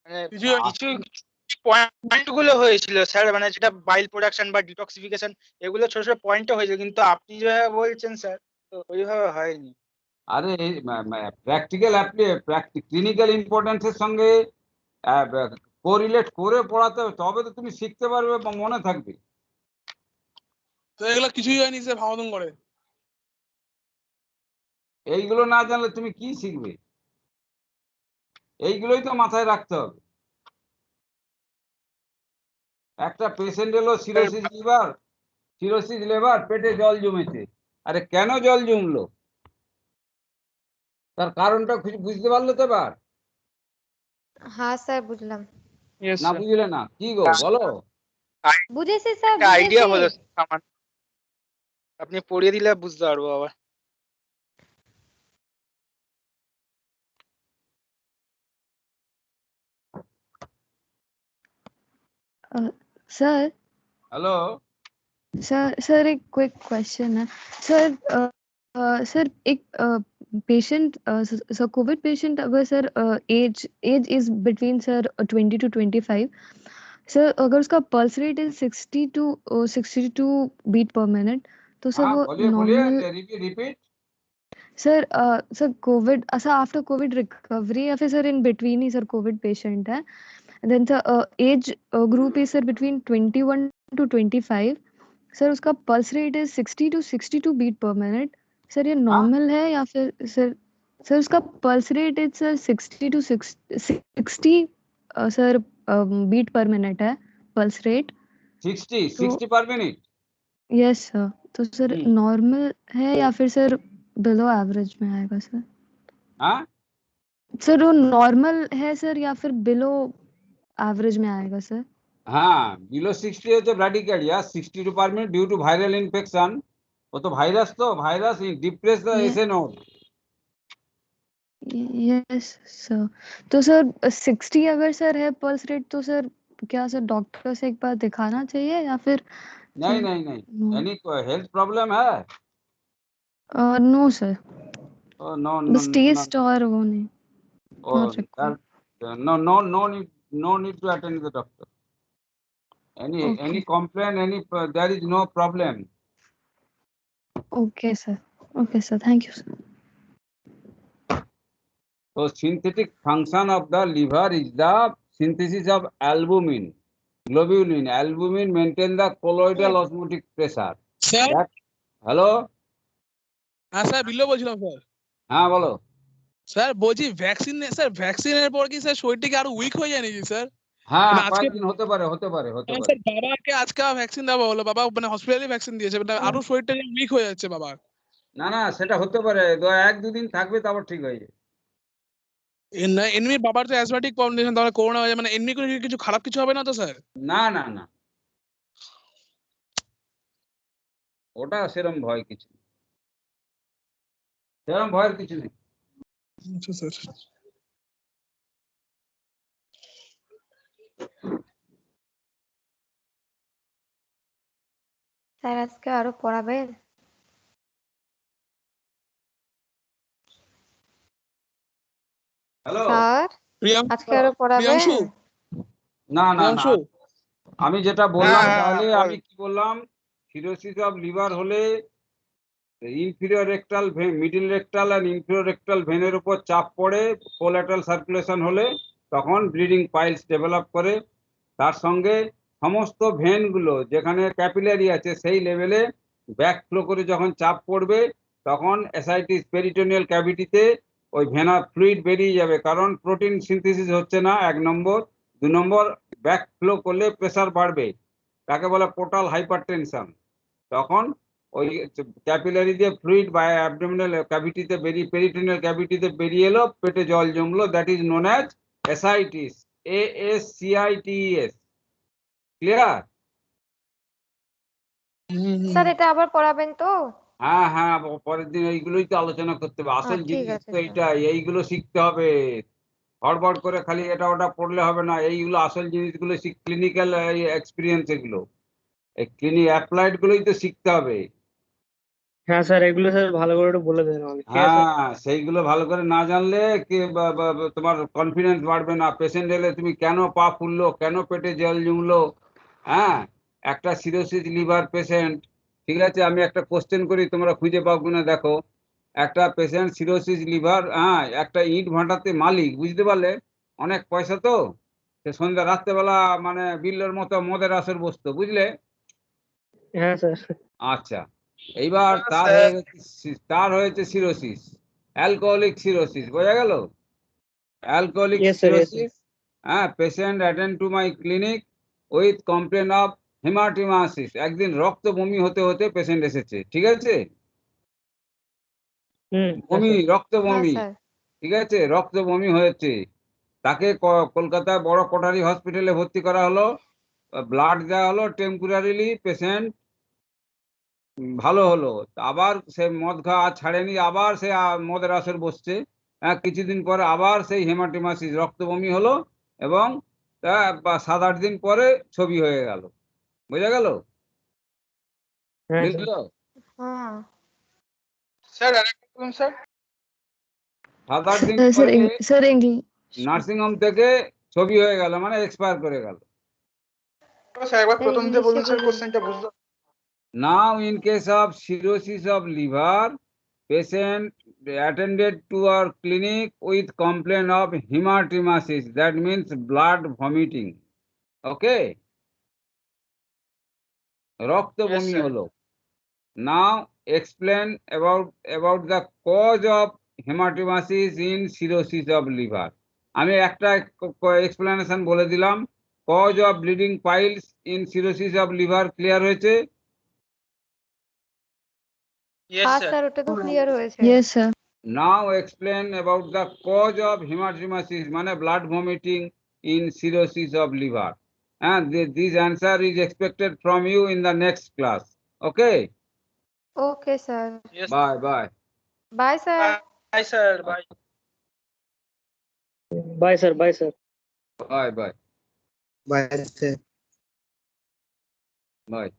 মানে কিছুই হয়নি। কিছু পয়েন্ট গুলো হয়েছিল স্যার, মানে যেটা বাইল প্রোডাকশন বা ডিটক্সিফিকেশন, এগুলো ছোট ছোট পয়েন্টও হয়েছে, কিন্তু আপনি যেভাবে বলছেন স্যার তো ওইভাবে হয়নি। আরে প্র্যাকটিক্যাল ক্লিনিক্যাল ইম্পর্টেন্সের সঙ্গে কোরিলেট করে পড়াতে হবে, তবে তো তুমি শিখতে পারবে বা মনে থাকবে। তো এগুলো কিছুই হয়নি স্যার, ভাবতন করে। এইগুলো না জানলে তুমি কি শিখবে? এইগুলোই তো মাথায় রাখতে হবে। একটা পেশেন্ট এলো সিরোসিস লিভার, পেটে জল জমেছে। আরে কেন জল জমলো? তার কারণটা বুঝতে পারলে তো এবার? হ্যাঁ স্যার বুঝলাম। Yes, না sir. বুঝলে না, কি গো বলো? বুঝেছি স্যার, একটা আইডিয়া বুঝেছি। হলো সামান্য, আপনি পড়িয়ে দিলে বুঝতে পারবো আবার। Sir, হ্যালো, sir एक quick question है. Sir एक patient sir COVID patient अगर sir age is between sir 20 to 25. Sir अगर उसका pulse rate is 62 beat per minute, तो sir हाँ वो बोलिए normal. Repeat. Sir sir covid ऐसा आफ्टर कोविड रिकवरी या फिर सर इन बिटवीन ही सर कोविड पेशेंट है. Then sir age group is sir between 21 to 25. Sir उसका pulse rate is 60 to 62 beat per minute. Sir ये normal है या फिर सर सर उसका pulse rate is sir 60 to 60 sir beat per minute है pulse rate. 60 per minute. Yes sir. तो sir normal है या फिर सर बिलो एवरेज में आएगा सर? हाँ सर वो नॉर्मल है सर या फिर बिलो एवरेज में आएगा सर? हाँ, बिलो 60 হচ্ছে bradycardia, 62 per minute due to viral infection. ও তো virus, depress the Yeah. SA node. Yes sir. तो सर 60 अगर सर है पल्स रेट, तो सर क्या सर डॉक्टर से एक बार दिखाना चाहिए या फिर नहीं नहीं नहीं, एनी हेल्थ प्रॉब्लम है? नो सर, नो बस टेस्ट और वो नहीं. No no need to attend the doctor. Any Okay. complaint, there is no problem. Okay, sir. Okay, sir. Thank you, sir. So synthetic function of the liver is the synthesis of albumin, globulin. Albumin maintain the colloidal osmotic pressure. Sir That, hello? হ্যাঁ sir বিল্লো বলছিলাম sir হ্যাঁ বলো। Sir বলছি ভ্যাকসিনের পর কি sir শরীরটা কি আরো উইক হয়ে যায় নাকি স্যার হ্যাঁ মানে আজকে কয়েকদিন হতে পারে। স্যার বাবাকে আজকে ভ্যাকসিন দেওয়া হলো বাবা মানে হসপিটালে ভ্যাকসিন দিয়েছে মানে আরো শরীরটা উইক হয়ে যাচ্ছে বাবা না সেটা হতে পারে, 1-2 দিন থাকবে তারপর ঠিক হয়ে যাবে। এমনি বাবার তো অ্যাজমাটিক প্রবলেম তাহলে করোনা হয়ে যায় মানে এমনি কিছু খারাপ কিছু হবে না তো স্যার না ওটা সেরকম ভয় কিছু নেই। সেরকম ভয়ের কিছু নেই। আচ্ছা স্যার স্যার আজকে আরো পড়াবেন? হ্যালো, স্যার আজকে আরো পড়াবেন? না প্রিয়াংশু আমি যেটা বললাম হ্যাঁ, তাহলে বল। আমি কি বললাম, সিরোসিস অফ লিভার হলে inferior rectal vein, middle rectal and inferior rectal ভেনের উপর চাপ পড়ে, কোল্যাটারাল সার্কুলেশন হলে তখন ব্লিডিং পাইলস ডেভেলপ করে। তার সঙ্গে সমস্ত ভেনগুলো যেখানে ক্যাপিলারি আছে সেই লেভেলে ব্যাক ফ্লো করে যখন চাপ পড়বে তখন অ্যাসাইটিস পেরিটোনিয়াল ক্যাভিটিতে ওই ভেনার ফ্লুইড বেরিয়ে যাবে, কারণ প্রোটিন সিনথেসিস হচ্ছে না 1 নম্বর। 2 নম্বর, ব্যাক ফ্লো করলে প্রেসার বাড়বে, তাকে বলে পোর্টাল হাইপারটেনশন। তখন ওই ক্যাপিলারি দিয়ে ফ্লুইড বা অ্যাবডোমিনাল ক্যাভিটিতে বেরিয়ে, পেরিটোনিয়াল ক্যাভিটিতে বেরিয়ে এলো, পেটে জল জমলো, that is known as ascites, ASCITES। Clear? Sir এটা আবার পড়াবেন তো? হ্যাঁ পরের দিন এইগুলোই তো আলোচনা করতে হবে। আসল ঠিক জিনিস আছে তো স্যার। এইটা, এইগুলো শিখতে হবে। হড়বড় করে খালি এটা ওটা পড়লে হবে না, এইগুলো আসল জিনিসগুলো ক্লিনিক্যাল এক্সপিরিয়েন্স, এগুলো এই ক্লিনিক অ্যাপ্লাইড গুলোই তো শিখতে হবে। হ্যাঁ স্যার, এগুলো স্যার ভালো করে একটু বলে দেন আমাকে, ঠিক আছে? হ্যাঁ, সেইগুলো ভালো করে না জানলে কি তোমার কনফিডেন্স বাড়বে না। পেশেন্ট এলে তুমি কেন পা ফুললো, কেন পেটে জল জমলো। হ্যাঁ, একটা সিরোসিস লিভার পেশেন্ট, ঠিক আছে, আমি একটা কোশ্চেন করি, তোমরা খুঁজে পাও কিনা দেখো। একটা পেশেন্ট সিরোসিস লিভার, হ্যাঁ, একটা ইট ভাটাতে মালিক, বুঝতে পারলে, অনেক পয়সা তো, সে সন্ধ্যা রাত্রেবেলা মানে বিল্লোর মতো মদের আসর বসতো, বুঝলে। হ্যাঁ স্যার। আচ্ছা, এইবার তার হয়েছে সিরোসিস, অ্যালকোহলিক সিরোসিস, বোঝা গেল? Alcoholic Yes sir, yes sir. Cirrhosis. হ্যাঁ, patient attend to my clinic with complain of hematemesis. একদিন রক্ত বমি হতে হতে পেশেন্ট এসেছে, ঠিক আছে, হ্যাঁ বমি, স্যার। রক্ত হ্যাঁ বমি, স্যার। ঠিক আছে, রক্ত বমি হয়েছে। তাকে কলকাতায় বড় কোটারি হসপিটালে ভর্তি করা হলো, ব্লাড দেওয়া হলো টেম্পোরারিলি, পেশেন্ট ভালো হলো। আবার সে মদ খাওয়া আর ছাড়েনি, আবার সে মদের আসর বসছে। কিছুদিন পরে আবার সেই হেমাটিমাসিস, রক্ত বমি হলো, এবং 7-8 দিন পরে ছবি হয়ে গেল, বোঝা গেল? হ্যাঁ স্যার। বুঝলো? হ্যাঁ স্যার আরেকটা বলুন স্যার। 7-8 দিন স্যার পরে স্যার ইংলিশ। নার্সিং হোম থেকে ছবি হয়ে গেল, মানে এক্সপায়ার করে গেল। স্যার একবার স্যার প্রথম থেকে ইংলিশে বলুন স্যার, বলুন। কোশ্চেনটা বুঝতে। Now, in case of cirrhosis of liver, patient attended to our clinic with complaint of hematemesis, that means blood vomiting. Okay? রক্ত Yes, বমি sir. হলো। Now explain about the cause of hematemesis in cirrhosis of liver. আমি একটা explanation বলে দিলাম। Cause of bleeding piles in cirrhosis of liver clear হয়েছে? Yes হ্যাঁ sir. Sir ওটা তো ক্লিয়ার হয়েছে। Yes sir. Now explain about the cause of hematemesis, মানে blood vomiting in cirrhosis of liver. And this answer is expected from you in the next class. Okay? Okay sir. Yes. Bye. Bye sir. Bye sir. Bye. Bye sir, bye sir. Bye. Bye, sir. Bye.